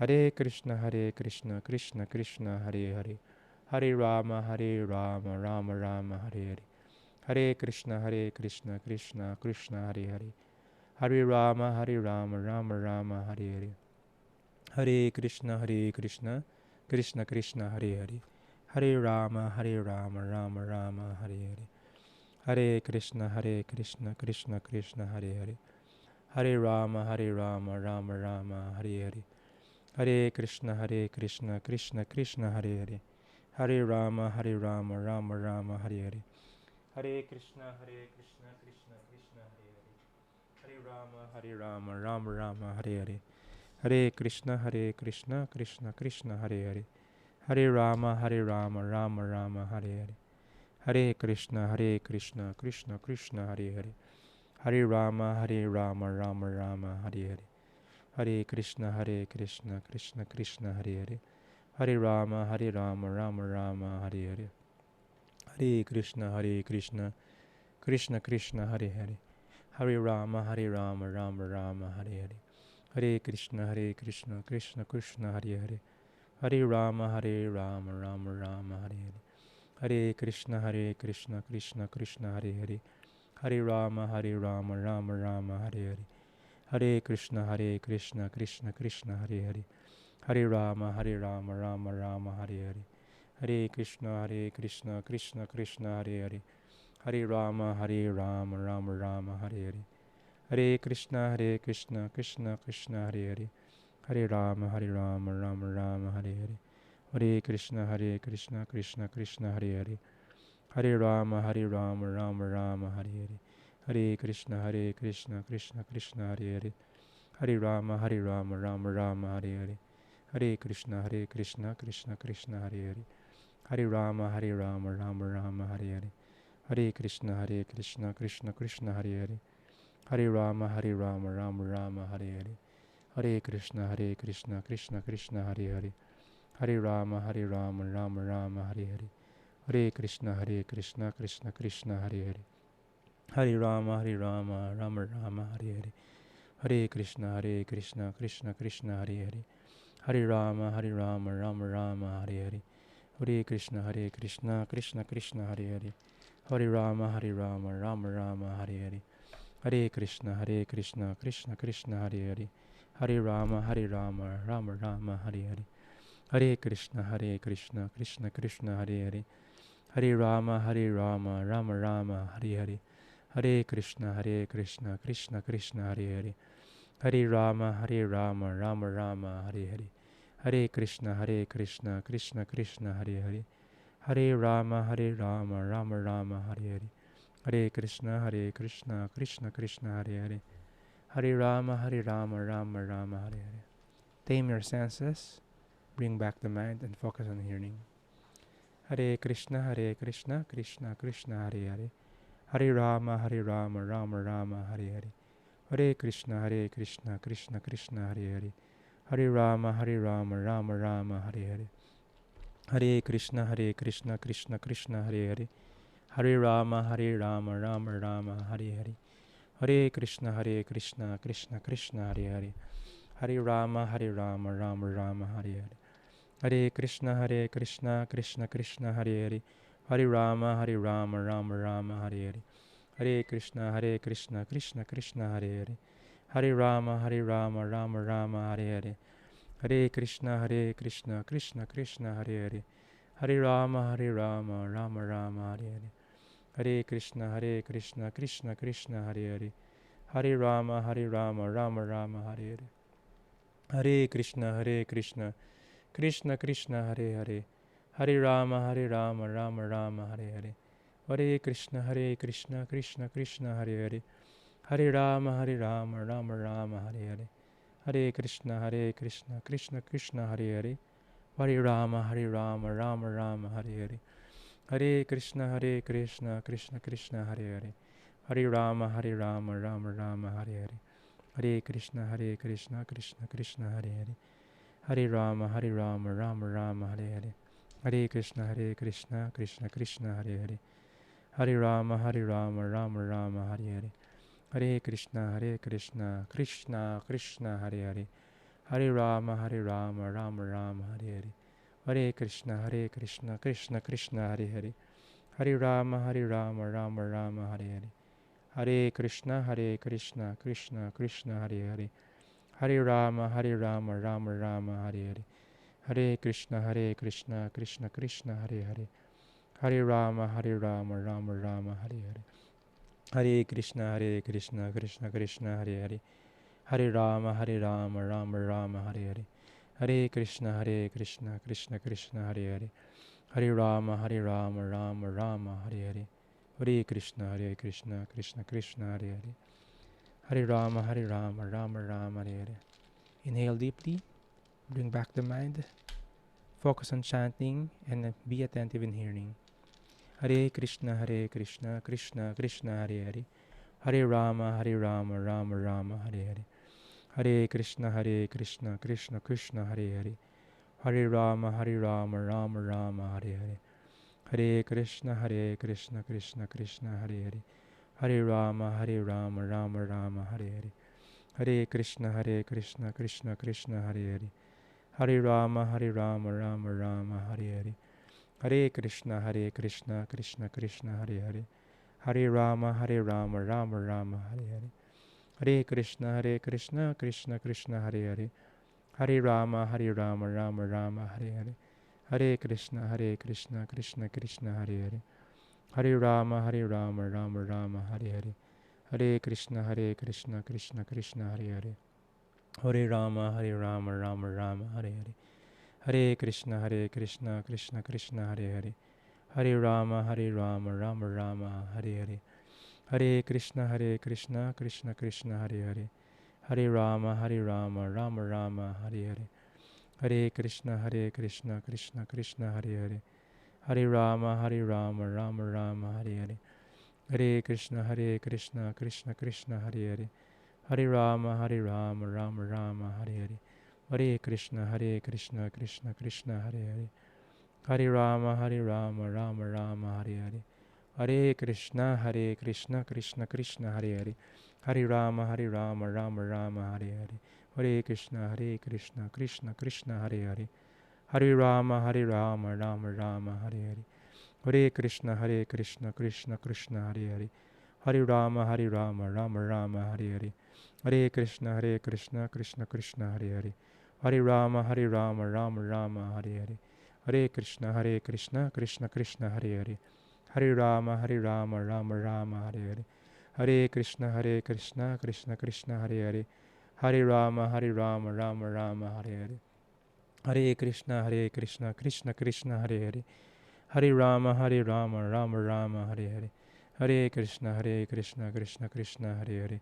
Hare Krishna, Krishna Krishna, Hare Hare, Hare Rama, Rama Rama, Hare Hare, Hare Krishna, Krishna Krishna, Hare Hare, Hare Rama, Rama Rama, Hare Hare, Hare Krishna, Krishna Krishna, Hare Hare, Hare Rama, Rama Rama, Hare Hare, Hare Krishna, Krishna Krishna, Hare Hare, Hare Rama, Rama Rama, Hare Hare, Hare Krishna, Krishna Krishna, Hare Hare, Hare Rama, Rama Rama, Hare Hare, Hare Krishna, Krishna Krishna, Hare Hare, Hare Rama, Rama Rama, Hare Hare, Hare Krishna, Krishna Krishna, Hare Hare, Hare Rama, Rama Rama, Hare Hare, Hare Krishna, Krishna Krishna, Hare Hare, Hare Rama, Rama Rama, Hare Hare, Hare Krishna, Krishna Krishna, Hare Hare, Hare Rama, Rama Rama, Hare Hare, Hare Krishna, Krishna Krishna, Hare Hare, Hare Rama, Rama Rama, Hare Hare, Hare Krishna, Krishna Krishna, Hare Hare, Hare Rama, Rama Rama, Hare Hare, Hare Krishna, Krishna Krishna, Hare Hare, Hare Rama, Rama Rama, Hare Hare, Hare Krishna, Krishna Krishna, Hare Hare, Hare Rama, Rama Rama, Hare Hare, Hare Krishna, Krishna Krishna, Hare Hare, Hare Rama, Rama Rama, Hare Hare, Hare Krishna, Krishna Krishna, Hare Hare, Hare Rama, Rama Rama, Hare Hare, Hare Krishna, Krishna Krishna, Hare Hare, Hare Rama, Rama Rama, Hare Hare, Hare Krishna, Krishna Krishna, Hare Hare, Hare Rama, Rama Rama, Hare Hare, Hare Krishna, Krishna Krishna, Hare Hare, Hare Rama, Rama Rama, Hare Hare, Hare Krishna, Krishna Krishna, Hare Hare, Hare Rama, Rama Rama, Hare Hare, Hare Krishna, Krishna Krishna, Hare Hare, Hare Rama, Rama Rama, Hare Hare, Hare Krishna, Krishna Krishna, Hare Hare, Hare Rama, Rama Rama, Hare Hare, Hare Krishna, Krishna Krishna, Hare Hare, Hare Rama, Rama Rama, Hare Hare, Hare Krishna, Krishna Krishna, Hare Hare, Hare Rama, Rama Rama, Hare Hare, Hare Krishna, Krishna Krishna, Hare Hare, Hare Rama, Rama Rama, Hare Hare, Hare Krishna, Krishna Krishna, Hare Hare, Hare Rama, Rama Rama, Hare Hare, Hare Krishna, Krishna Krishna, Hare Hare, Hare Rama, Rama Rama, Hare Hare. Tame your senses, bring back the mind, and focus on hearing. Hare Krishna, Krishna Krishna, Hare Hare. Hare Rama, Rama Rama, Hare Hare. Hare Krishna, Krishna Krishna, Hare Hare. Hare Rama, Rama Rama, Hare Hare. Hare Krishna, Krishna Krishna, Hare Hare. Hare Rama, Rama Rama, Hare Hare. Hare Krishna, Krishna Krishna, Hare Hare. Hare Rama, Rama Rama, Hare Hare. Hare Krishna, Krishna Krishna, Hare Hare. Hare Rama, Rama Rama, Hare Hare. Hare Krishna, Krishna Krishna, Hare Hare. Hare Rama, Rama Rama, Hare Hare. Hare Krishna, Krishna Krishna, Hare Hare. Hare Rama, Rama Rama, Hare Hare. Hare Krishna, Krishna Krishna, Hare Hare. Hare Rama, Rama Rama, Hare Hare. Hare Krishna, Krishna Krishna, Hare Hare. Hare Rama, Rama Rama, Hare Hare. Hare Krishna, Krishna Krishna, Hare Hare. Hare Rama, Rama Rama, Hare Hare. Hare Krishna, Krishna Krishna, Hare Hare. Hare Rama, Rama Rama, Hare Hare. Hare Krishna, Krishna Krishna, Hare Hare. Hare Rama, Rama Rama, Hare Hare. Hare Krishna, Krishna Krishna, Hare Hare. Hare Rama, Rama Rama, Hare Hare. Hare Krishna, Krishna Krishna, Hare Hare. Hare Rama, Rama Rama, Hare Hare. Hare Krishna, Krishna Krishna, Hare Hare. Hare Rama, Rama Rama, Hare Hare. Hare Krishna, Krishna Krishna, Hare Hare. Hare Rama, Rama Rama, Hare Hare. Hare Krishna, Krishna Krishna, Hare Hare. Hare Rama, Rama Rama, Hare Hare. Hare Krishna, Krishna Krishna, Hare Hare. Hare Rama, Rama Rama, Hare Hare. Hare Krishna, Krishna Krishna, Hare Hare. Hare Rama, Rama Rama, Hare Hare. Hare Krishna, Krishna Krishna, Hare Hare. Hare Rama, Rama Rama, Hare Hare. Hare Krishna, Krishna Krishna, Hare Hare. Hare Rama, Rama Rama, Hare Hare. Inhale deeply, bring back the mind, focus on chanting, and be attentive in hearing. Hare Krishna, Krishna Krishna, Hare Hare. Hare Rama, Rama Rama, Hare Hare. Hare Krishna, Krishna Krishna, Hare Hare. Hare Rama, Rama Rama, Hare Hare. Hare Krishna, Krishna Krishna, Hare Hare. Hare Rama, Rama Rama, Hare Hare. Hare Krishna, Krishna Krishna, Hare Hare. Hare Rama, Rama Rama, Hare Hare. Hare Krishna, Krishna Krishna, Hare Hare. Hare Rama, Rama Rama, Hare Hare. Hare Krishna, Krishna Krishna, Hare Hare. Hare Rama, Rama Rama, Hare Hare. Hare Krishna, Krishna Krishna, Hare Hare. Hare Rama, Rama Rama, Hare Hare. Hare Krishna, Krishna Krishna, Hare Hare. Hare Rama, Rama Rama, Hare Hare. Hare Krishna, Krishna Krishna, Hare Hare. Hare Rama, Rama Rama, Hare Hare. Hare Krishna, Krishna Krishna, Hare Hare. Hare Rama, Rama Rama, Hare Hare. Hare Krishna, Krishna Krishna, Hare Hare. Hare Rama, Rama Rama, Hare Hare. Hare Krishna, Krishna Krishna, Hare Hare. Hare Rama, Rama Rama, Hare Hare. Hare Krishna, Krishna Krishna, Hare Hare. Hare Rama, Rama Rama, Hare Hare. Hare Krishna, Krishna Krishna, Hare Hare. Hare Rama, Rama Rama, Hare Hare. Hare Krishna, Krishna Krishna, Hare Hare. Hare Rama, Rama Rama, Hare Hare. Hare Krishna, Krishna Krishna, Hare Hare. Hare Rama, Rama Rama, Hare Hare. Hare Krishna, Krishna Krishna, Hare Hare. Hare Rama, Rama Rama, Hare Hare. Hare Krishna, Krishna Krishna, Hare Hare. Hare Rama, Rama Rama, Hare Hare. Hare Krishna, Krishna Krishna, Hare Hare. Hare Rama, Rama Rama, Hare Hare. Hare Krishna, Krishna Krishna, Hare Hare. Hare Rama, Rama Rama, Hare Hare. Hare Krishna, Krishna Krishna, Hare Hare.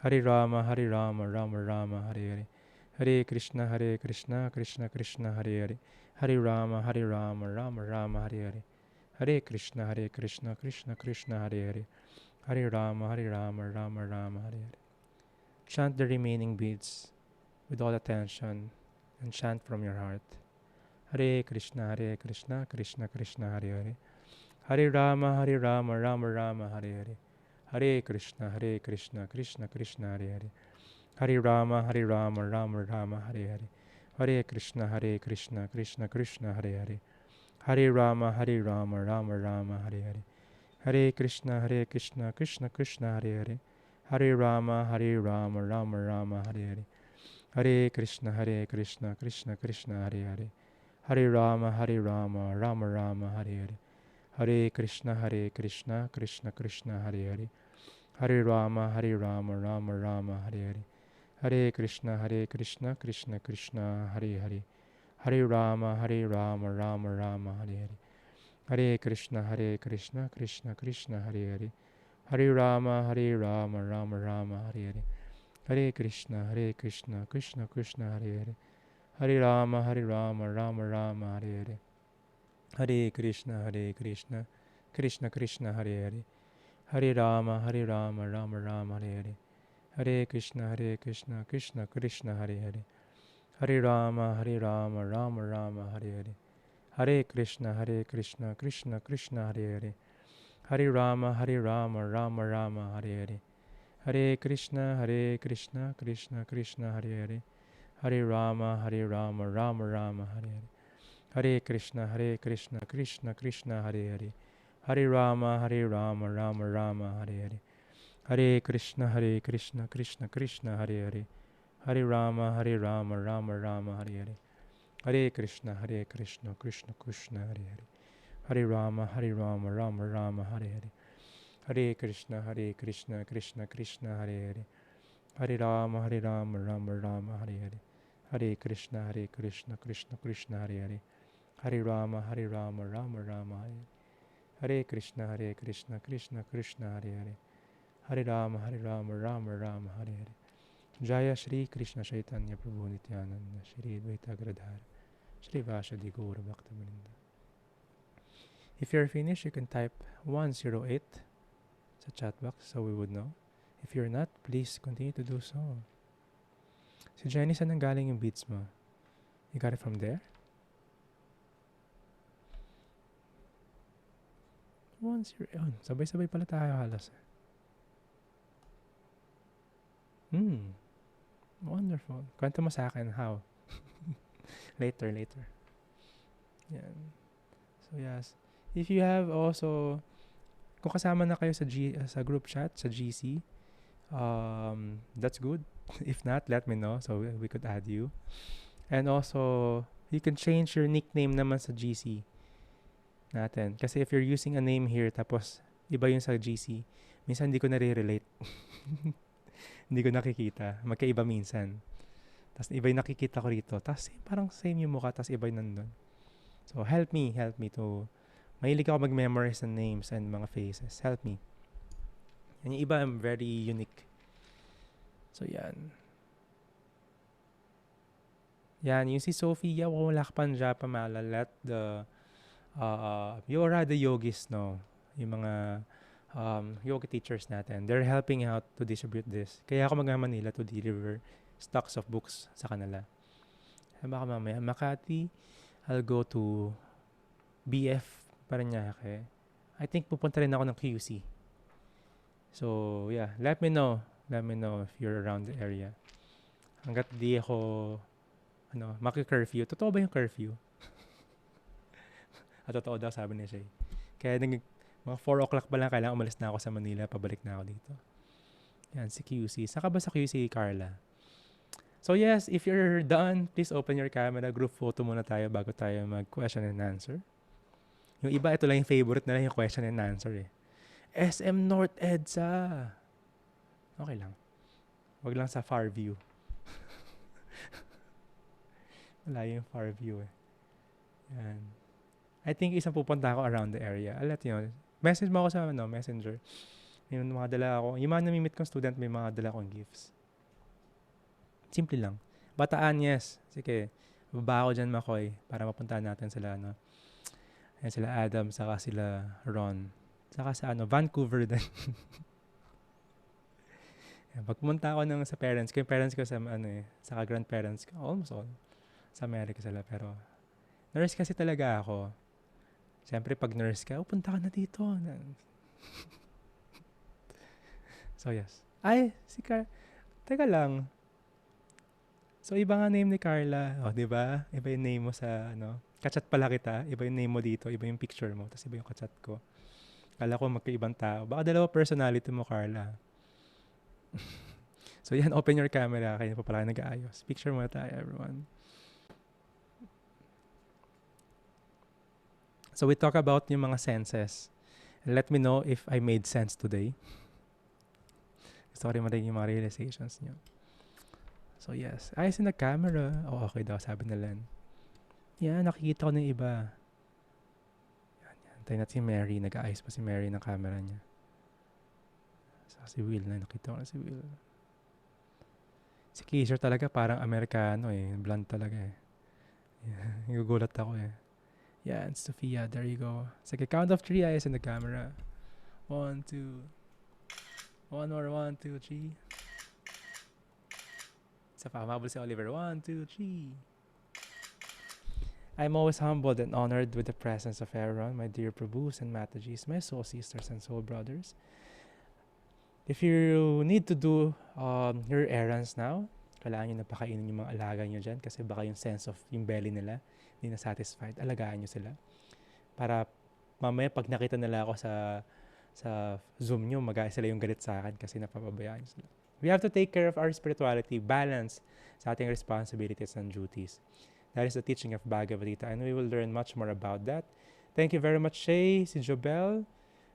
Hare Rama, Hare Rama, Rama Rama, Hare Hare. Hare Krishna, Krishna Krishna, Hare Hare. Hare Rama, Rama Rama, Hare Hare. Hare Krishna, Krishna Krishna, Hare Hare. Hare Rama, Rama Rama, Hare Hare. Chant the remaining beads with all attention and chant from your heart. Hare Krishna, Krishna Krishna, Hare Hare. Hare Rama, Rama Rama, Hare Hare. Hare Krishna, Krishna Krishna, Hare Hare. Hare Rama, Rama Rama, Hare Hare. Hare Krishna, Krishna Krishna, Hare Hare. Hare Rama, Rama Rama, Hare Hare. Hare Krishna, Krishna Krishna, Hare Hare. Hare Rama, Rama Rama, Hare Hare. Hare Krishna, Krishna Krishna, Hare Hare. Hare Rama, Rama Rama, Hare Hare. Hare Krishna, Krishna Krishna, Hare Hare. Hare Rama, Rama Rama, Hare Hare. Hare Krishna, Krishna Krishna, Hare Hare. Hare Rama, Rama Rama, Hare Hare. Hare Krishna, Krishna Krishna, Hare Hare. Hare Rama, Rama Rama, Hare Hare. Hare Krishna, Krishna Krishna, Hare Hare. Hare Rama, Rama Rama, Hare Hare. Hare Krishna, Krishna Krishna, Hare Hare. Hare Rama, Rama Rama, Hare Hare. Hare Krishna, Krishna Krishna, Hare Hare. Hare Rama, Rama Rama, Hare Hare. Hare Krishna, Krishna Krishna, Hare Hare. Hare Rama, Rama Rama, Hare Hare. Hare Krishna, Krishna Krishna, Hare Hare. Hare Rama, Rama Rama, Hare Hare. Hare Krishna, Krishna Krishna, Hare Hare. Hare Rama, Rama Rama, Hare Hare. Hare Krishna, Krishna Krishna, Hare Hare. Hare Rama, Rama Rama, Hare Hare. Hare Krishna, Krishna Krishna, Hare Hare. Hare Rama, Rama Rama, Hare Hare. Hare Krishna, Krishna Krishna, Hare Hare. Hare Rama, Rama Rama, Hare Hare. Hare Krishna, Krishna Krishna, Hare Hare. Hare Rama, Rama Rama, Hare Hare. Hare Krishna, Krishna Krishna, Hare Hare. Hare Rama, Rama Rama, Hare Hare. Jaya Shri Krishna Chaitanya Prabhu Nityananda, Shri Advaita Gadadhara, Shri Vashadi Gaura Bhaktavinda. If you're finished, you can type 108 sa chat box so we would know. If you're not, please continue to do so. Si Jenny, saan nanggaling yung beats mo? You got it from there? 108. Sabay-sabay pala tayo halos. Wonderful. Kwento mo sa akin, how? later. Yan. So, yes. If you have also, kung kasama na kayo sa group chat, sa GC, that's good. If not, let me know so we could add you. And also, you can change your nickname naman sa GC natin. Kasi if you're using a name here, tapos iba yun sa GC, minsan hindi ko nare-relate. Hindi ko nakikita. Magkaiba minsan. Tapos iba yung nakikita ko rito. Tapos parang same yung mukha, tapos iba yung nandun. So, help me to, mahilig ako mag-memorize ng names and mga faces. Help me. And yung iba, I'm very unique. So, yan. Yan, yung si Sophia, wala ka pang Japa mala, let the, Yora the yogis know. Yung mga, yoga teachers natin. They're helping out to distribute this. Kaya ako mag-Manila to deliver stocks of books sa kanila. Baka mamaya, Makati, I'll go to BF Paranaque. I think pupunta rin ako ng QC. So, yeah. Let me know if you're around the area. Hanggat di ako, maki-curfew. Totoo ba yung curfew? Totoo daw, sabi niya siya. Kaya mga 4 o'clock pa lang, kailangan umalis na ako sa Manila. Pabalik na ako dito. Yan, si QC. Saka ba sa QC, Carla? So yes, if you're done, please open your camera. Group photo muna tayo bago tayo mag-question and answer. Yung iba, ito lang yung favorite nila, yung question and answer eh. SM North EDSA. Okay lang. Wag lang sa far view. Wala yung far view eh. Yan. I think isang pupunta ako around the area. I'll let you know. Message mo ako sa messenger. May mga dala ako. Yung mga namimit kong student, may mga dala akong gifts. Simple lang. Bataan, yes. Sige, baba ako dyan, Makoy, para mapuntahan natin sila, ano. Ayan, sila Adam, saka sila Ron. Saka sa, Vancouver din. Pag pumunta ako sa parents ko, yung parents ko sa, saka grandparents ko, almost all, sa America sila. Pero, nurse kasi talaga ako. Siyempre, pag nurse ka, punta ka na dito. So, yes. Ay, teka lang. So, iba nga name ni Carla. O, di ba? Iba yung name mo sa, kachat pala kita. Iba yung name mo dito. Iba yung picture mo. Tapos iba yung kachat ko. Kala ko magkaibang tao. Baka dalawa personality mo, Carla. So, yan. Open your camera. Kaya pa pala nag-aayos. Picture mo tayo, everyone. So, we talk about yung mga senses. Let me know if I made sense today. Gusto ko rin marinig yung mga realizations nyo. So, yes. Ayos na camera. Oh, okay daw, sabi na Len. Yan, nakikita ko na yung iba. Yan. Tayo natin si Mary. Nag-aayos pa si Mary ng camera niya. So, si Will na. Nakita ko na si Will. Si Keisha talaga parang Amerikano eh. Blonde talaga eh. Yeah, gugulat ako eh. Yan, Sophia. There you go. Sige, count of 3. Ayos na camera. 1, 2. 1 more. 1, 2, 3. Isa pa, mabul si Oliver. 1, 2, 3. I'm always humbled and honored with the presence of Aaron, my dear Prabhus and Matajis, my soul sisters and soul brothers. If you need to do your errands now, kailangan nyo napakainin yung mga alaga nyo dyan kasi baka yung sense of yung belly nila hindi na satisfied. Alagaan nyo sila. Para mamaya pag nakita nila ako sa Zoom nyo, sila yung galit sa akin kasi napapabayaan nyo sila. We have to take care of our spirituality, balance sa ating responsibilities and duties. That is the teaching of Bhagavad Gita, and we will learn much more about that. Thank you very much, Shay, si Jobel,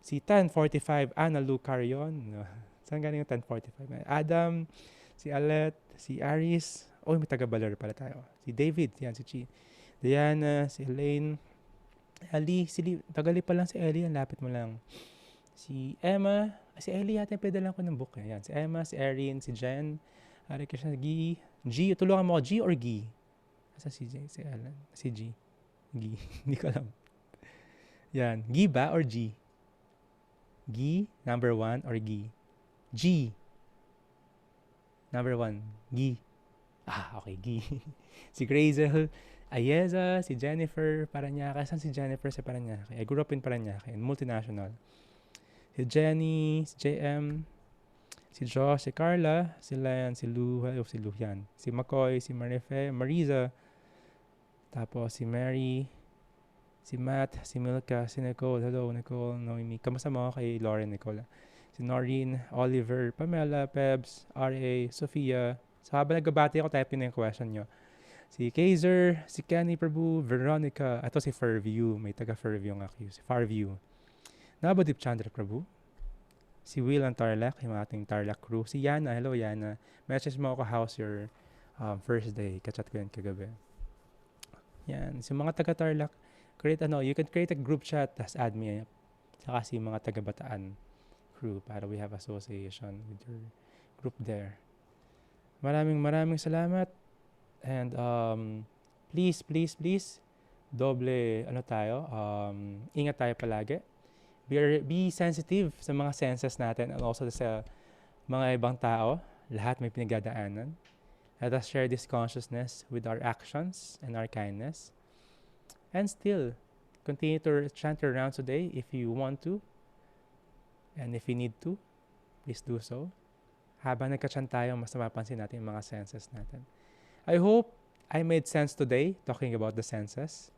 si 1045, Ana Lu Carion. Saan galing yung 1045? Adam, si Alet, si Aris. Oh, may taga-Baler pala tayo. Si David, yan, si Chi. Diana, si Elaine. Ali, tagali pa lang si Ellie, ang lapit mo lang. Si Emma, si Ellie yata pedalan ko ng book. Yan, si Emma, si Erin, si Jen, Hare Krishna, G, tulungan mo ako, G or G? Asa si J, si Alan, si G. G, hindi ko alam. Yan, G ba or G? G, number 1 or G? G. Number 1, G. Okay, G. Si Grazel, Ayeza, si Jennifer, Parañaque. Saan si Jennifer sa Parañaque? I grew up in Parañaque, in multinational. Si Jenny, si JM, si Josh, si Carla, si Lian, si Lou, yan. Si McCoy, si Marife, Mariza, tapos si Mary, si Matt, si Milka, si Nicole. Hello, Nicole, Noemi. Kamusta mo kay Lauren, Nicole? Si Noreen, Oliver, Pamela, Pebs, R.A., Sophia. So habang nagbabati ako, type yun na yung question nyo. Si Kaiser, si Kenny Prabhu, Veronica. Ito si Fairview. May taga Fairview nga kayo. Si Fairview. Nabadip Chandra Prabhu. Si Will and Tarlac, yung ating Tarlac crew. Si Yana. Hello, Yana. Message mo ako how's your first day. Kachat ko yan kagabi. Yan. Si mga taga Tarlac, you can create a group chat, tas add me. Saka si mga taga Bataan crew para we have association with your group there. Maraming salamat. And please, doble ingat tayo palagi. Be sensitive sa mga senses natin and also sa mga ibang tao. Lahat may pinagdadaanan. Let us share this consciousness with our actions and our kindness. And still, continue to chant your rounds today if you want to. And if you need to, please do so. Habang nagka-chant tayo, mas mapapansin natin yung mga senses natin. I hope I made sense today talking about the senses.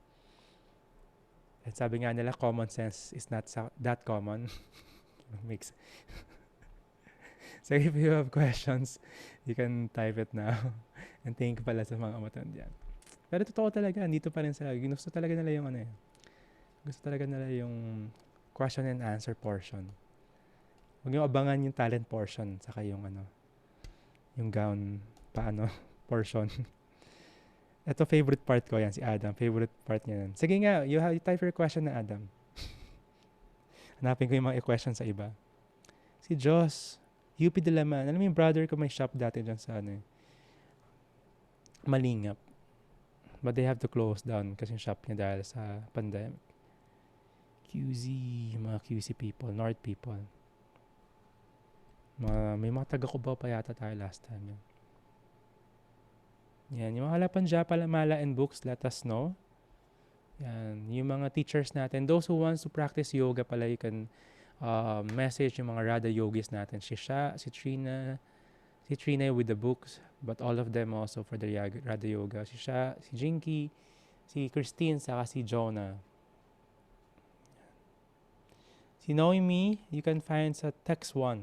At sabi nga nila, common sense is not that common. Makes So if you have questions, you can type it now. And thank you pala sa mga umatan dyan. Pero totoo talaga, dito pa rin sila. Gusto talaga nila yung Gusto talaga nila yung question and answer portion. Huwag nyo abangan yung talent portion, saka yung yung gown portion. Ito favorite part ko yan, si Adam. Favorite part niya yan. Sige nga, you type your question na Adam. Hanapin ko yung mga question sa iba. Si Si Joss, UP Dalaman. Alam mo yung brother ko may shop dati dyan sa Malingap. But they have to close down kasi yung shop niya dahil sa pandemic. QZ, mga QC people, North people. May mga taga-Cubao pa yata tayo last time. Yan, yung mga halapan dyan pala, mala and books, let us know. Yan, yung mga teachers natin, those who wants to practice yoga pala, you can message yung mga Radha yogis natin. Si Trina with the books, but all of them also for the Radha yoga. Si Sha, si Jinky, si Christine, saka si Jonah. Si Noemi, you can find sa text 1.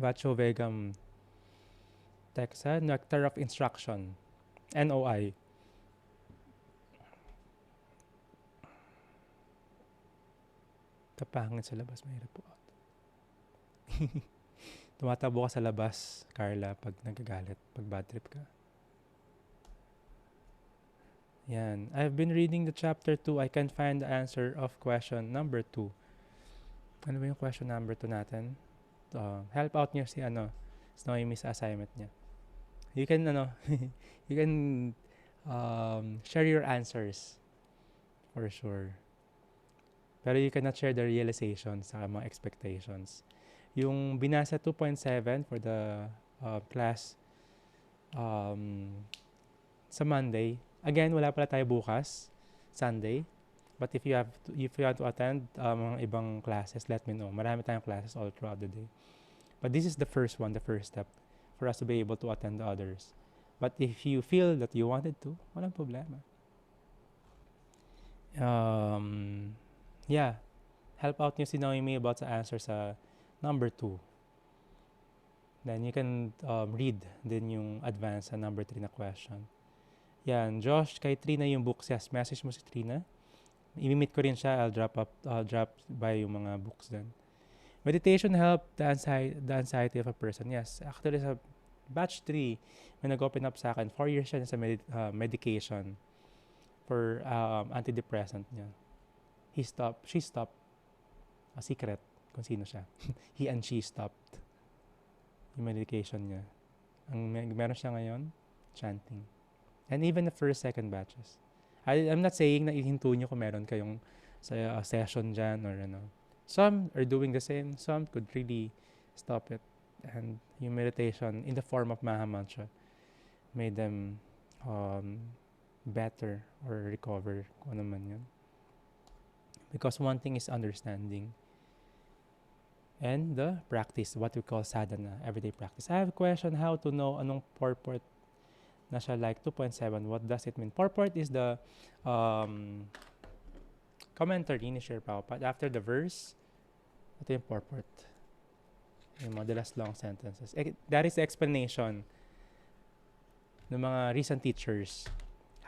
Vacho Vegam text, Nectar of Instruction. NOI. Kapangit sa labas, mahirap po. Tumatabo ka sa labas, Carla, pag nagagalit, pag bad trip ka. Yan. I've been reading the chapter 2. I can't find the answer of question number 2. Ano ba yung question number 2 natin? Help out niyo si Noemi sa assignment niya. You can, you can share your answers for sure. Pero you cannot share the realization sa mga expectations. Yung binasa 2.7 for the class sa Monday. Again, wala pala tayo bukas, Sunday. But if you have to attend mga ibang classes, let me know. Marami tayong classes all throughout the day. But this is the first step for us to be able to attend the others. But if you feel that you wanted to, walang problema. Yeah. Help out niyo si Noemi about sa answer sa number 2. Then you can read din yung advance sa number 3 na question. Yan. Josh, kay Trina yung books. Yes, message mo si Trina. I-meet ko rin siya. I'll drop by yung mga books din. Meditation help the anxiety of a person. Yes. Actually, sa batch 3, may nag-open up sa akin. 4 years siya sa medication for antidepressant niya. She stopped. A secret kung sino siya. He and she stopped yung medication niya. Meron siya ngayon, chanting. And even the first, second batches. I'm not saying na ihinto nyo kung meron kayong session dyan or Some are doing the same. Some could really stop it. And yung meditation in the form of Maha Mantra made them better or recover kung ano man yun. Because one thing is understanding. And the practice, what we call sadhana, everyday practice. I have a question, how to know anong purport na siya like 2.7. What does it mean? Purport is the commentary ni Sri Prabhupada. After the verse, ito yung purport. Yung mga the last long sentences. That is the explanation ng mga recent teachers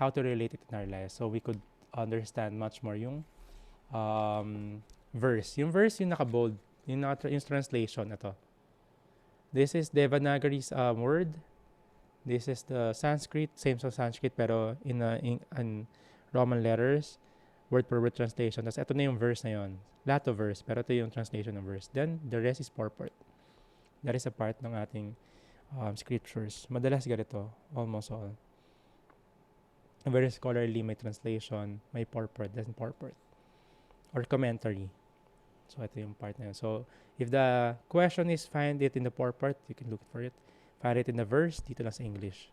how to relate it in our lives. So we could understand much more yung verse. Yung verse, yung naka-bold. Yung translation, ito. This is Devanagari's word. This is the Sanskrit, same sa Sanskrit, pero in Roman letters, word per word translation. Tapos ito na yung verse na yun. Lahat of verse, pero ito yung translation ng verse. Then, the rest is purport. That is a part ng ating scriptures. Madalas ganito, almost all. Very scholarly, may translation, may purport, then purport. Or commentary. So, ito yung part na yun. So, if the question is find it in the purport, you can look for it. Find it in the verse, dito lang sa English.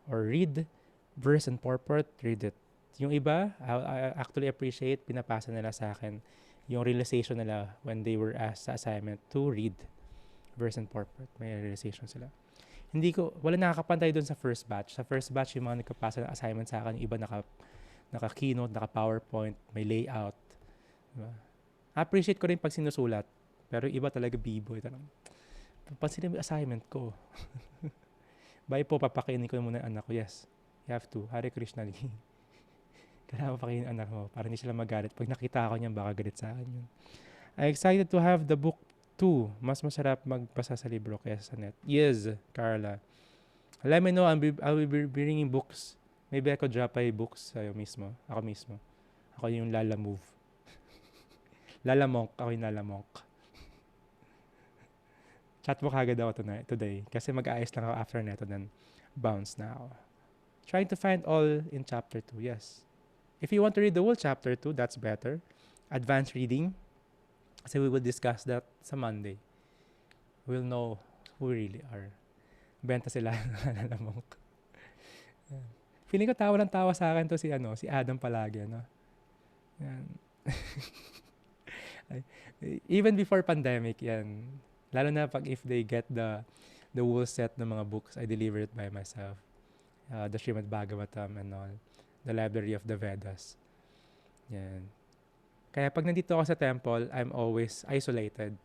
Or read verse and purport, read it. Yung iba, I actually appreciate, pinapasa nila sa akin yung realization nila when they were asked sa assignment to read verse and purport. May realization sila. Wala nakakapantay doon sa first batch. Sa first batch, yung mga nagkapasa ng assignment sa akin, yung iba naka-keynote, naka-PowerPoint, may layout. Diba? Appreciate ko rin pag sinusulat. Pero iba talaga b-boy. Pansinin mo yung assignment ko. Bye po, papakainin ko muna ang anak ko. Yes, you have to. Hare Krishna. Kailangan papakainin ang anak mo para hindi sila magalit. Pag nakita ako niyan, baka galit sa akin yun. I'm excited to have the book 2. Mas masarap magbasa sa libro kaysa sa net. Yes, Carla. Let me know. I'll be bringing books. Maybe I could drop by books sa'yo mismo. Ako mismo. Ako yung Lala Move. Lala Monk. Ako yung Lala Monk. Chat mo kagad ako today. Kasi mag-aayos lang ako after neto, then bounce na ako. Trying to find all in chapter 2, yes. If you want to read the whole chapter 2, that's better. Advanced reading. Kasi we will discuss that sa Monday. We'll know who we really are. Benta sila ng monk. Feeling ko tawa ng tawa sa akin to si Adam palagi, ano. Yan. Even before pandemic, yan. Lalo na pag if they get the whole set ng mga books, I deliver it by myself. The Srimad Bhagavatam and all. The Library of the Vedas. Yan. Kaya pag nandito ako sa temple, I'm always isolated.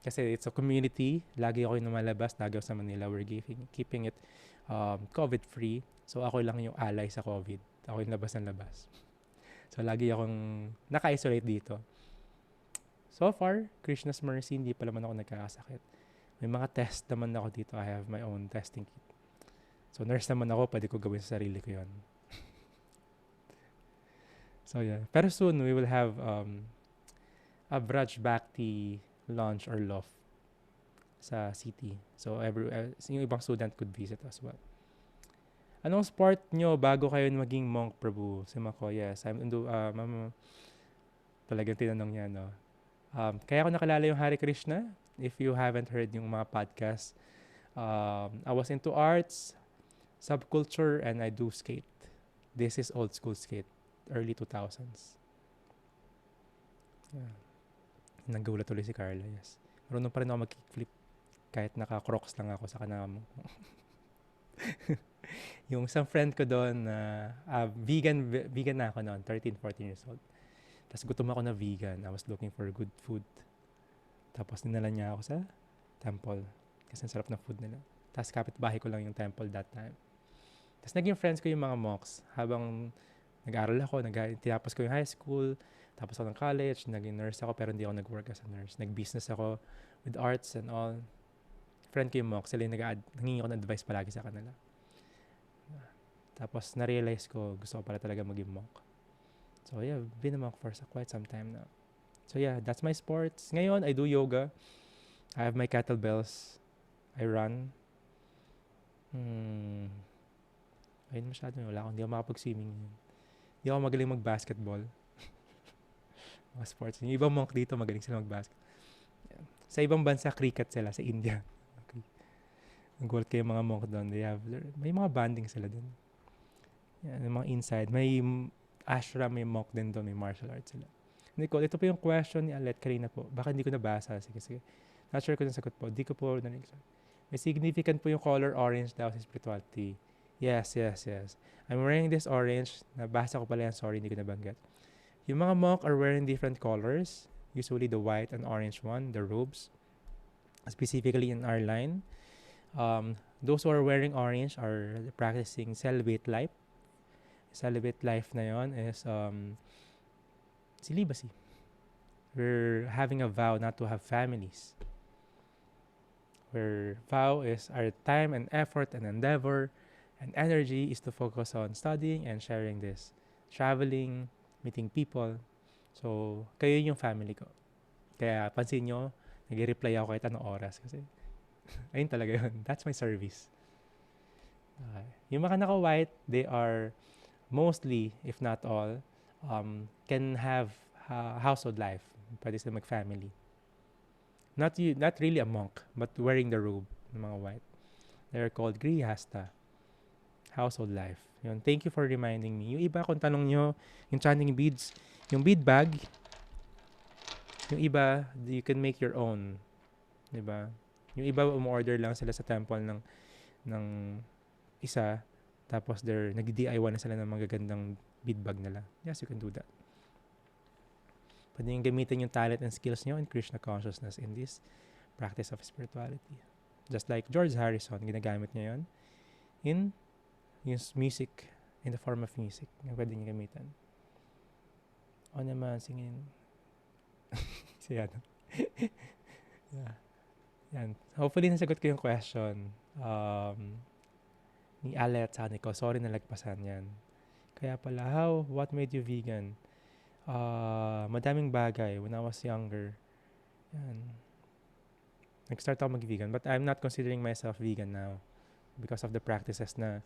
Kasi it's a community. Lagi ako yung lumalabas. Lagi ako sa Manila. We're keeping it COVID-free. So ako lang yung ally sa COVID. Ako yung labas ng labas. So lagi akong naka-isolate dito. So far, Krishna's mercy, hindi pa naman ako nagkakasakit. May mga test naman ako dito. I have my own testing kit. So nurse naman ako, pwede ko gawin sa sarili ko yun. So yeah. Pero soon, we will have a Braj Bhakti launch or loft sa city. So yung ibang student could visit as well. Anong sport nyo bago kayo maging monk, Prabhu? Si Mako, yes. Talagang tinanong niya, no? Kaya ako nakalala yung Hare Krishna. If you haven't heard yung mga podcast, I was into arts, subculture, and I do skate. This is old school skate, early 2000s. Yeah. Naggulat ulit si Carla, yes. Marunong pa rin ako mag-kickflip kahit naka-crocs lang ako sa kanamo. Yung isang friend ko doon, vegan na ako noon, 13, 14 years old. Tapos gutom ako na vegan. I was looking for good food. Tapos dinala niya ako sa temple. Kasi ang sarap ng food nila. Tapos kapitbahay ko lang yung temple that time. Tapos naging friends ko yung mga monks. Habang nag-aaral ako, tinapos ko yung high school, tapos ako ng college, naging nurse ako pero hindi ako nag-work as a nurse. Nag-business ako with arts and all. Friend ko yung monks. Sila yung nangingi ako ng advice palagi sa kanila. Tapos na-realize ko, gusto ko pala talaga maging monk. So yeah, I've been a monk for quite some time now. So yeah, that's my sports. Ngayon, I do yoga. I have my kettlebells. I run. Ayun masyado. Wala akong, hindi ako makapag-swimming. Hindi ako magaling mag-basketball. Mga sports. Yung ibang monk dito, magaling sila mag-basket. Yeah. Sa ibang bansa, cricket sila. Sa India. Okay. Nag-work kayo mga monk doon. May mga banding sila doon. Yeah, mga inside. May ashram, may monk din doon. May martial arts sila. Nicole, ito po yung question ni Alet kanina po. Baka hindi ko nabasa. Sige. Not sure ko nasagot po. Di ko po narinig. May significant po yung color orange daw sa spirituality. Yes. I'm wearing this orange. Nabasa ko pala yan. Sorry, hindi ko nabanggit. Yung mga monk are wearing different colors. Usually the white and orange one, the robes. Specifically in our line. Those who are wearing orange are practicing celibate life. Celibate life na yon is celibacy. We're having a vow not to have families. Where vow is our time and effort and endeavor and energy is to focus on studying and sharing this. Traveling, meeting people. So, kayo yung family ko. Kaya pansin nyo, nag-reply ako kahit anong oras kasi ayun talaga yun. That's my service. Yung mga naka-white, they are mostly, if not all, can have household life. Pwede sila mag-family. Not really a monk, but wearing the robe ng mga white. They're called grihasta. Household life. Yun. Thank you for reminding me. Yung iba, kung tanong nyo, yung chanting beads, yung bead bag, yung iba, you can make your own. Diba? Yung iba, umorder lang sila sa temple ng isa, tapos nag-DIY na sila ng magagandang bead bag nila. Yes, you can do that. Pwede yung gamitin yung talent and skills nyo in Krishna consciousness in this practice of spirituality. Just like George Harrison, ginagamit niya yun in yung music, in the form of music. Pwede niya gamitin. O naman, singin. Siya. Yeah. Yan. Hopefully, nasagot ko yung question. Ni Alet sa ko. Sorry, nalagpasan yan. Kaya pala, what made you vegan? Madaming bagay when I was younger. Yan. Nag-start ako mag-vegan, but I'm not considering myself vegan now because of the practices na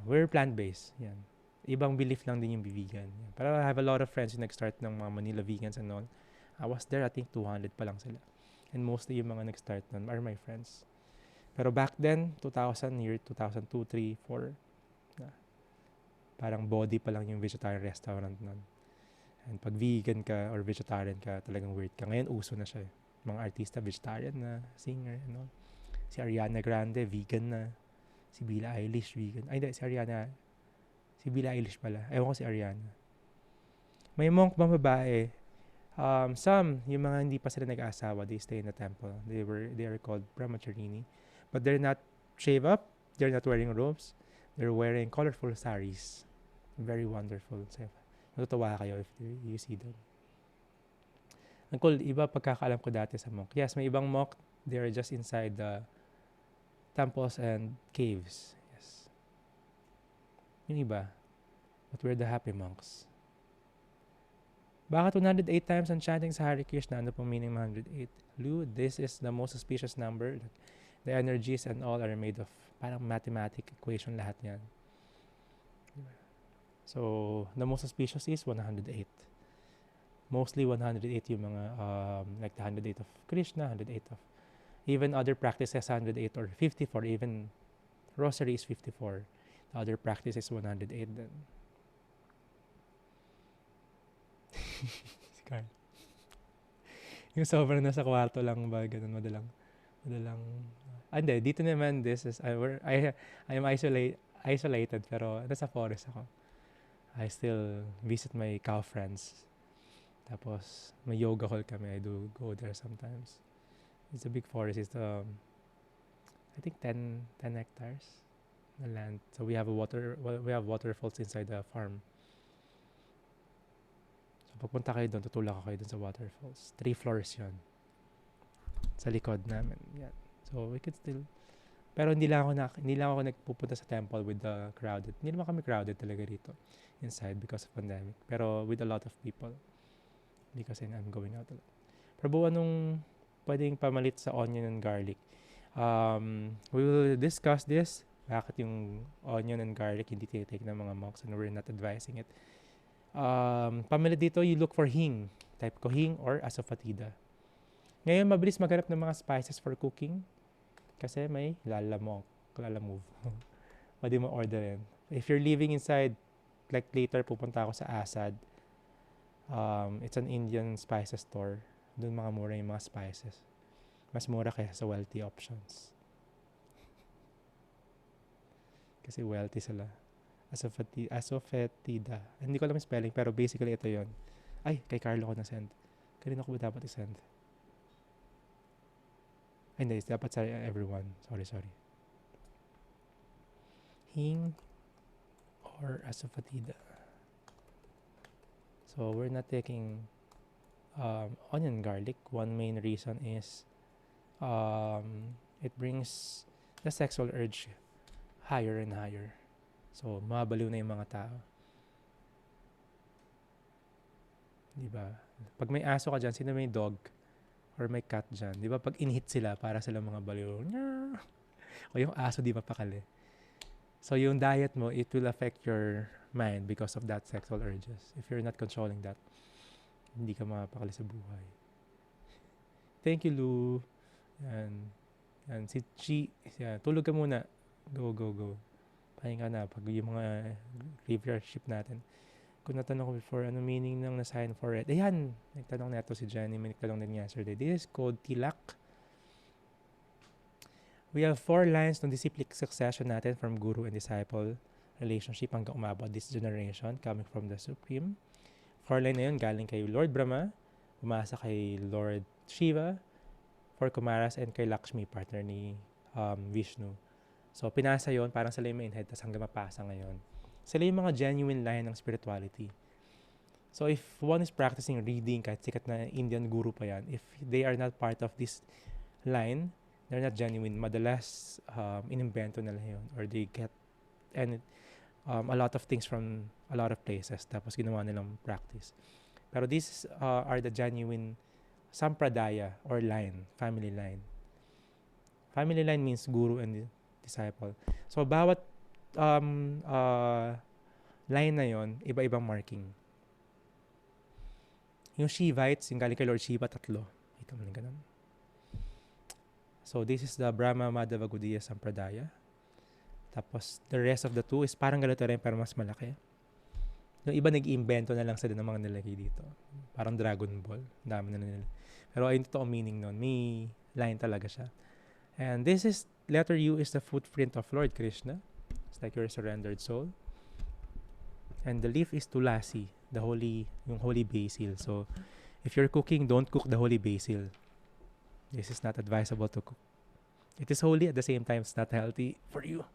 we're plant-based. Yan. Ibang belief lang din yung vegan. Yan. Pero I have a lot of friends yung nag-start ng mga Manila vegans and all. I was there, I think 200 pa lang sila. And mostly yung mga nag-start nun are my friends. Pero back then, 2000, year 2002, 3, 4, parang body pa lang yung vegetarian restaurant nun. And pag vegan ka or vegetarian ka, talagang weird ka. Ngayon, uso na siya eh. Mga artista, vegetarian na, singer, ano. Si Ariana Grande, vegan na. Si Billie Eilish, vegan. Ay, hindi, si Ariana. Si Billie Eilish pala. Ewan ko si Ariana. May monk bang babae? Some, yung mga hindi pa sila nag-aasawa, they stay in the temple. They are called brahmacharini. But they're not shave up. They're not wearing robes. They're wearing colorful saris. Very wonderful. So, matutuwa kayo if you see them. Ang cool, iba pagkakaalam ko dati sa monk. Yes, may ibang monk. They are just inside the temples and caves. Yes. Yung iba. But we're the happy monks. Bakit 108 times ang chanting sa Hare Krishna? Ano pong meaning 108? Lu, this is the most auspicious number. The energies and all are made of parang mathematic equation lahat yan. So, the most auspicious is 108. Mostly 108 yung mga, like the 108 of Krishna, 108 of, even other practices 108 or 54, even rosary is 54. The other practice is 108 then. Si Carl. Yung sobrang nasa kwarto lang ba, ganun, madalang, hindi, dito naman, this is, I am isolated, pero nasa forest ako. I still visit my cow friends. Tapos, may yoga hall kami. I do go there sometimes. It's a big forest. It's, I think 10 hectares na land. So, we have waterfalls inside the farm. So, pagpunta kayo doon, tutulak ako kayo doon sa waterfalls. 3 floors yun. Sa likod namin. Yan. So, we could still... Pero hindi lang ako nagpupunta sa temple with the crowded. Hindi naman kami crowded talaga dito inside because of pandemic. Pero with a lot of people. Because I'm going out a lot. Pero buwan nung pwedeng pamalit sa onion and garlic. We will discuss this. Bakit yung onion and garlic hindi tinitake ng mga monks and we're not advising it. Pamalit dito, you look for hing. Type ko hing or asafoetida. Ngayon, mabilis maghanap ng mga spices for cooking. Kasi may lalamove. Pwede mo orderin. If you're living inside, like later pupunta ako sa Asad. It's an Indian spices store. Doon mga mura yung mga spices. Mas mura kaysa sa wealthy options. Kasi wealthy sila. Asafoetida. Hindi ko alam yung spelling, pero basically ito yon. Ay, kay Carlo ko na-send. Kanina ko ba dapat i-send? Ay, hindi. Dapat sa everyone. Sorry. Hing or asafoetida. So, we're not taking onion garlic. One main reason is it brings the sexual urge higher and higher. So, mabaliw na yung mga tao. Diba? Pag may aso ka dyan, sino may dog or may cat dyan? Diba? Pag in-hit sila, para sila mga baliw. O yung aso, di mapakali. So, yung diet mo, it will affect your mind because of that sexual urges. If you're not controlling that, hindi ka mapakali sa buhay. Thank you, Lou. Yan. Si Chi, yan. Tulog ka muna. Go. Pahinga na. Pag yung mga graveyard shift natin. Kung natanong ko before, ano meaning ng na-sign for it? Ayan, nagtanong na ito si Jenny. May nagtanong din yesterday. This is called tilak. We have 4 lines ng disciplic succession natin from guru and disciple relationship hanggang umabot this generation coming from the Supreme. 4 line na yun galing kay Lord Brahma, umasa kay Lord Shiva, 4 Kumaras, and kay Lakshmi, partner ni Vishnu. So, pinasa yon parang sila yung main head, tas hanggang mapasa ngayon. Sila yung mga genuine line ng spirituality. So, if one is practicing reading, kahit sikat na Indian guru pa yan, if they are not part of this line, they're not genuine. Madalas, inimbento nila yun. Or they get a lot of things from a lot of places. Tapos ginawa nilang practice. Pero these are the genuine sampradaya or line, family line. Family line means guru and disciple. So, bawat um, uh, line na yon, iba-ibang marking. Yung Shivites, yung galing kay Lord Shiva, 3. Ito mo na ganun. So, this is the Brahma Madhava Gaudiya Sampradaya. Tapos, the rest of the 2 is parang ganito rin, pero mas malaki. Yung iba nag-iimbento na lang sila ng mga nilagay dito. Parang Dragon Ball. Dami na nila. Pero ayun totoo meaning nun. May line talaga siya. And this is, letter U is the footprint of Lord Krishna. It's like your surrendered soul. And the leaf is tulasi, yung holy basil. So, if you're cooking, don't cook the holy basil. This is not advisable to cook. It is holy, at the same time, it's not healthy for you.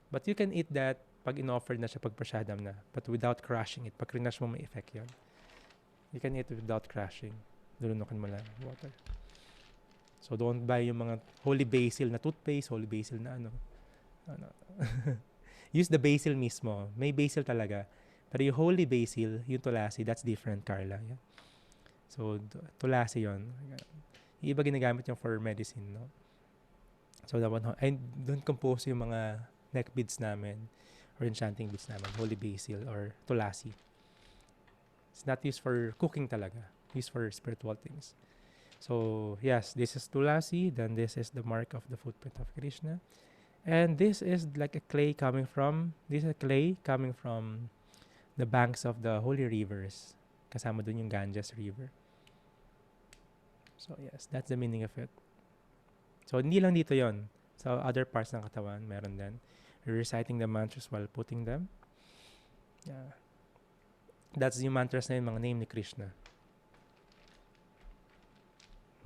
But you can eat that pag in-offer na siya, pag prasadam na. But without crushing it. Pag crinash mo, may effect yun. You can eat it without crushing. Lulunukin mo lang water. So, don't buy yung mga holy basil na toothpaste, holy basil na ano. Use the basil mismo. May basil talaga. Pero yung holy basil, yung tulasi, that's different, Carla. Yeah? So, tulasi yun. Yung iba ginagamit yung for medicine, no? So, I don't compose yung mga neck beads namin or enchanting beads namin, holy basil or tulasi. It's not used for cooking talaga. Used for spiritual things. So, yes, this is tulasi. Then this is the mark of the footprint of Krishna. And this is like a clay coming from the banks of the holy rivers. Kasama dun yung Ganges River. So, yes, that's the meaning of it. So, hindi lang dito yon. So, other parts ng katawan, meron din. Reciting the mantras while putting them. Yeah. That's yung mantras na yung mga name ni Krishna.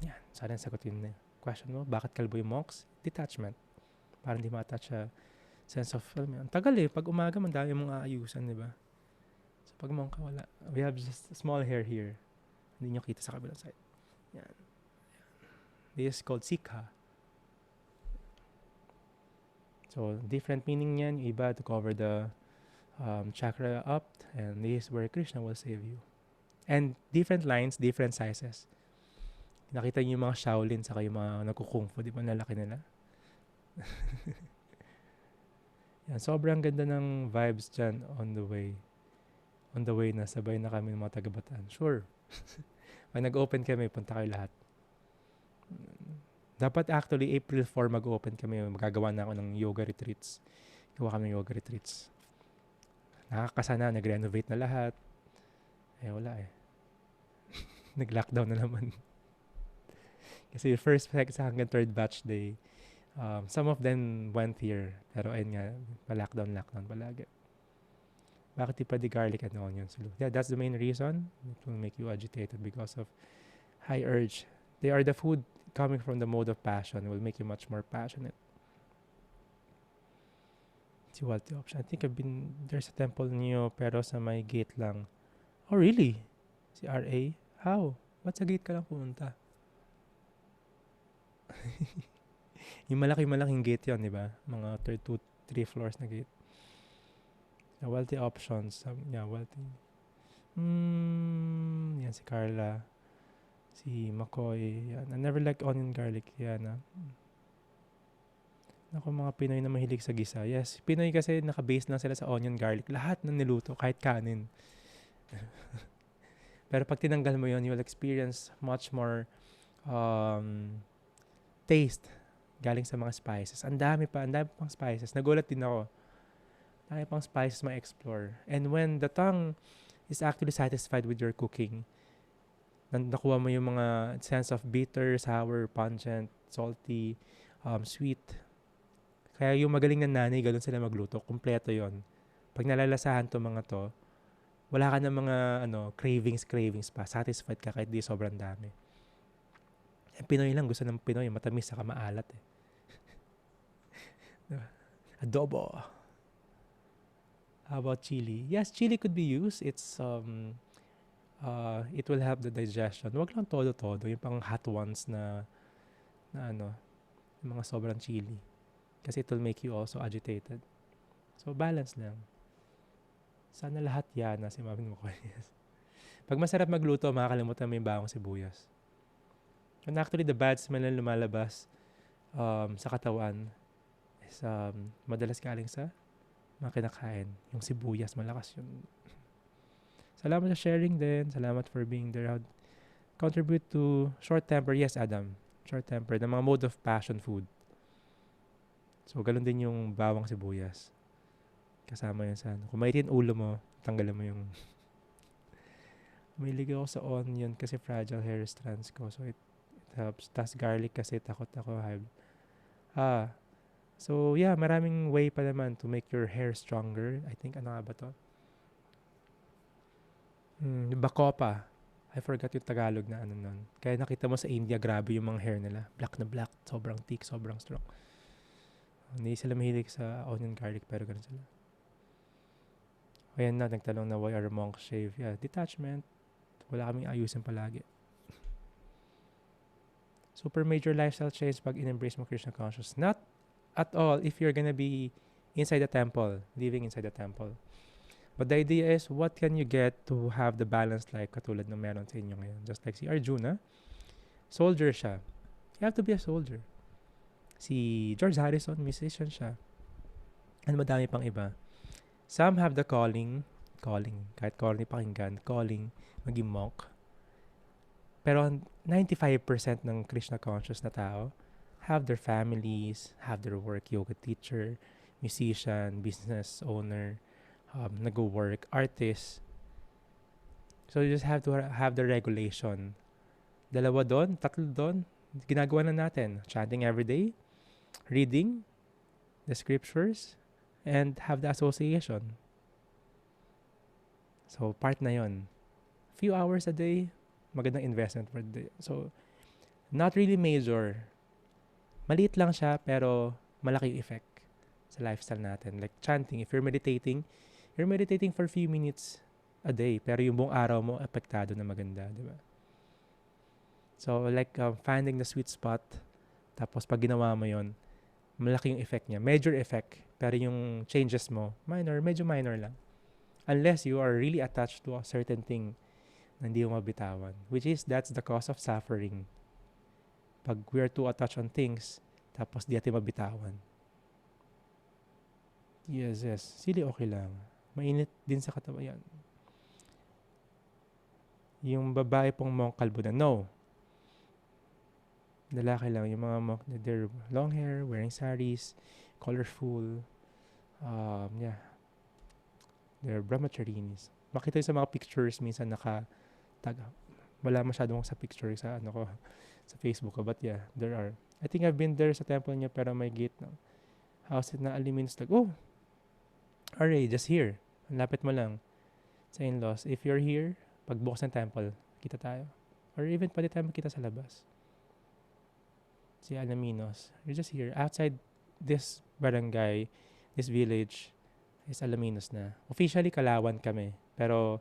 Yan. Sana sagutin na question mo. Bakit kalbo yung monks? Detachment. Para hindi ma-attach sa sense of, ang tagal Pag umaga, mandami mong aayusan, di ba? So, pag monk ka, wala. We have just a small hair here. Hindi nyo kita sa kabilang side. Yan. This is called Sikha. So, different meaning yan. Yung iba to cover the chakra up. And this is where Krishna will save you. And different lines, different sizes. Nakita niyo yung mga Shaolin saka yung mga nagkukung fu. Di ba lalaki nila? Yan, sobrang ganda ng vibes dyan on the way. On the way na sabay na kami ng mga taga-Bataan. Sure. Pag nag-open kami, punta kayo lahat. Dapat actually April 4 mag-open kami. Magagawa na ako ng yoga retreats. Gawa kami ng yoga retreats. Nakakasana, nag-renovate na lahat. Wala Nag-lockdown na naman. Kasi first, second, hanggang third batch day, some of them went here. Pero ayun nga, pa-lockdown palagi. Bakit di pa di garlic and onion? So, yeah, that's the main reason. It will make you agitated because of high urge. They are the food coming from the mode of passion. It will make you much more passionate. See what the option. I think there's a temple niyo pero sa may gate lang. Oh, really? Si RA? How? Ba't sa gate ka lang pumunta? Yung malaking gate yun, di ba? Mga 3 floors na gate. Wealthy options. Yeah, wealthy. Yan si Carla. Si McCoy. Yan. I never liked onion garlic. Yan. Ako, mga Pinoy na mahilig sa gisa. Yes, Pinoy kasi naka-base lang sila sa onion garlic. Lahat ng niluto, kahit kanin. Pero pag tinanggal mo yun, you will experience much more taste galing sa mga spices. Ang dami pang spices. Nagulat din ako. Dami pang spices ma-explore. And when the tongue is actually satisfied with your cooking, nakuha mo yung mga sense of bitter, sour, pungent, salty, sweet. Kaya yung magaling na nanay, ganun sila magluto. Kompleto yon. Pag nalalasahan to mga to, wala ka na mga cravings pa. Satisfied ka kahit di sobrang dami. Pinoy lang, gusto ng Pinoy, matamis saka maalat Adobo. How about chili? Yes, chili could be used. It's it will help the digestion. Huwag lang todo-todo, yung pang hot ones na yung mga sobrang chili. Kasi it will make you also agitated. So, balance lang. Sana lahat yan na si Mami mo ko. Pag masarap magluto, makakalimutan mo yung bawang sibuyas. And actually, the bad smell na lumalabas sa katawan is madalas galing sa mga kinakain. Yung sibuyas, malakas yun. Salamat sa sharing din. Salamat for being there. How contribute to short temper. Yes, Adam. Short temper. The mga mode of passion food. So, ganun din yung bawang sibuyas. Kasama yun sa ano. Kung maitin ulo mo, tanggalin mo yung... Mahilig ako sa onion kasi fragile hair strands ko. So, it helps. Tas garlic kasi takot ako. So, yeah, maraming way pa naman to make your hair stronger. I think, ano nga ba to? Bacopa. I forgot yung Tagalog na ano nun. Kaya nakita mo sa India, grabe yung mga hair nila. Black na black. Sobrang thick, sobrang strong. Hindi sila mahilig sa onion garlic, pero ganun sila. Ayan na, nagtanong na why are monks shave? Yeah, detachment. Wala kaming ayusin palagi. Super major lifestyle change pag in-embrace mo Krishna conscious. Not at all if you're gonna be inside the temple, living inside the temple. But the idea is, what can you get to have the balanced life katulad ng meron sa inyo ngayon? Just like si Arjuna, soldier siya. You have to be a soldier. Si George Harrison, musician siya. And madami pang iba. Some have the calling, kahit corny pakinggan, calling, maging monk. Pero 95% ng Krishna conscious na tao have their families, have their work, yoga teacher, musician, business owner, nag-work, artist. So you just have to have the regulation. 2 doon, 3 doon, ginagawa na natin. Chanting every day, reading the scriptures, and have the association. So part na yon. Few hours a day, magandang investment for the day. So, not really major. Maliit lang siya, pero malaki yung effect sa lifestyle natin. Like chanting, if you're meditating for a few minutes a day, pero yung buong araw mo, apektado na maganda, di ba? So, like finding the sweet spot, tapos pag ginawa mo yon, malaki yung effect niya. Major effect, pero yung changes mo, medyo minor lang. Unless you are really attached to a certain thing na hindi mo mabitawan. Which is, that's the cause of suffering. Pag we are too attached on things, tapos di natin mabitawan. Yes. Sili okay lang. Mainit din sa katawan yan. Yung babae pong monk kalbo na, no. Lalaki lang. Yung mga monk, they're long hair, wearing saris, colorful. Yeah. They're brahmacharinis. Makita yung sa mga pictures, minsan wala masyadong sa picture sa sa Facebook ko. But yeah, there are. I think I've been there sa temple niya, pero may gate na house na aluminum. Like, oh, Are, just here. Lapit mo lang sa in-laws. If you're here, pagbukas ng temple, kita tayo. Or even pwede tayo makita sa labas. Si Alaminos. You're just here. Outside this barangay, this village, is Alaminos na. Officially, Kalawan kami. Pero,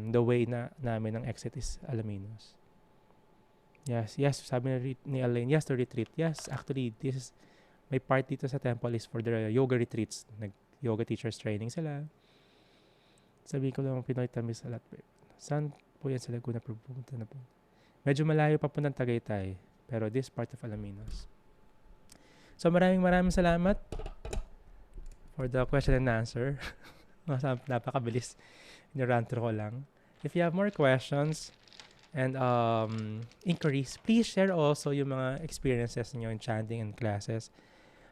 the way namin ng exit is Alaminos. Yes, sabi ni Elaine, yes to retreat. Yes, actually, may part dito sa temple is for the yoga retreats. Yoga teachers training sila. Sabi ko lang, Pinoy Tamis Alat. Saan po yan sa Laguna? Pupunta na po. Medyo malayo pa po ng Tagaytay. Pero this part of Alaminos. So maraming salamat for the question and answer. Napakabilis. Niranto ko lang. If you have more questions and inquiries, please share also yung mga experiences niyo in chanting and classes.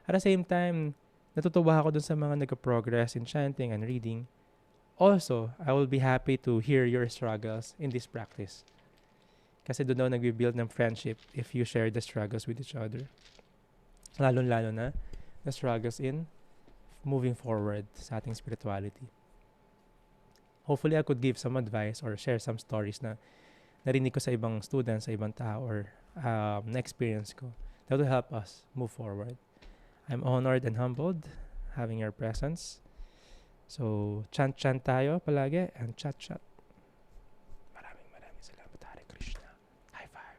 At the same time, natutuwa ako dun sa mga nag-progress in chanting and reading. Also, I will be happy to hear your struggles in this practice. Kasi doon daw nag-build ng friendship if you share the struggles with each other. Lalo-lalo na the struggles in moving forward sa ating spirituality. Hopefully, I could give some advice or share some stories na narinig ko sa ibang students, sa ibang tao, or na-experience ko. That will help us move forward. I'm honored and humbled having your presence. So, chant tayo palagi and chat. Maraming salamat, Hare Krishna. High five.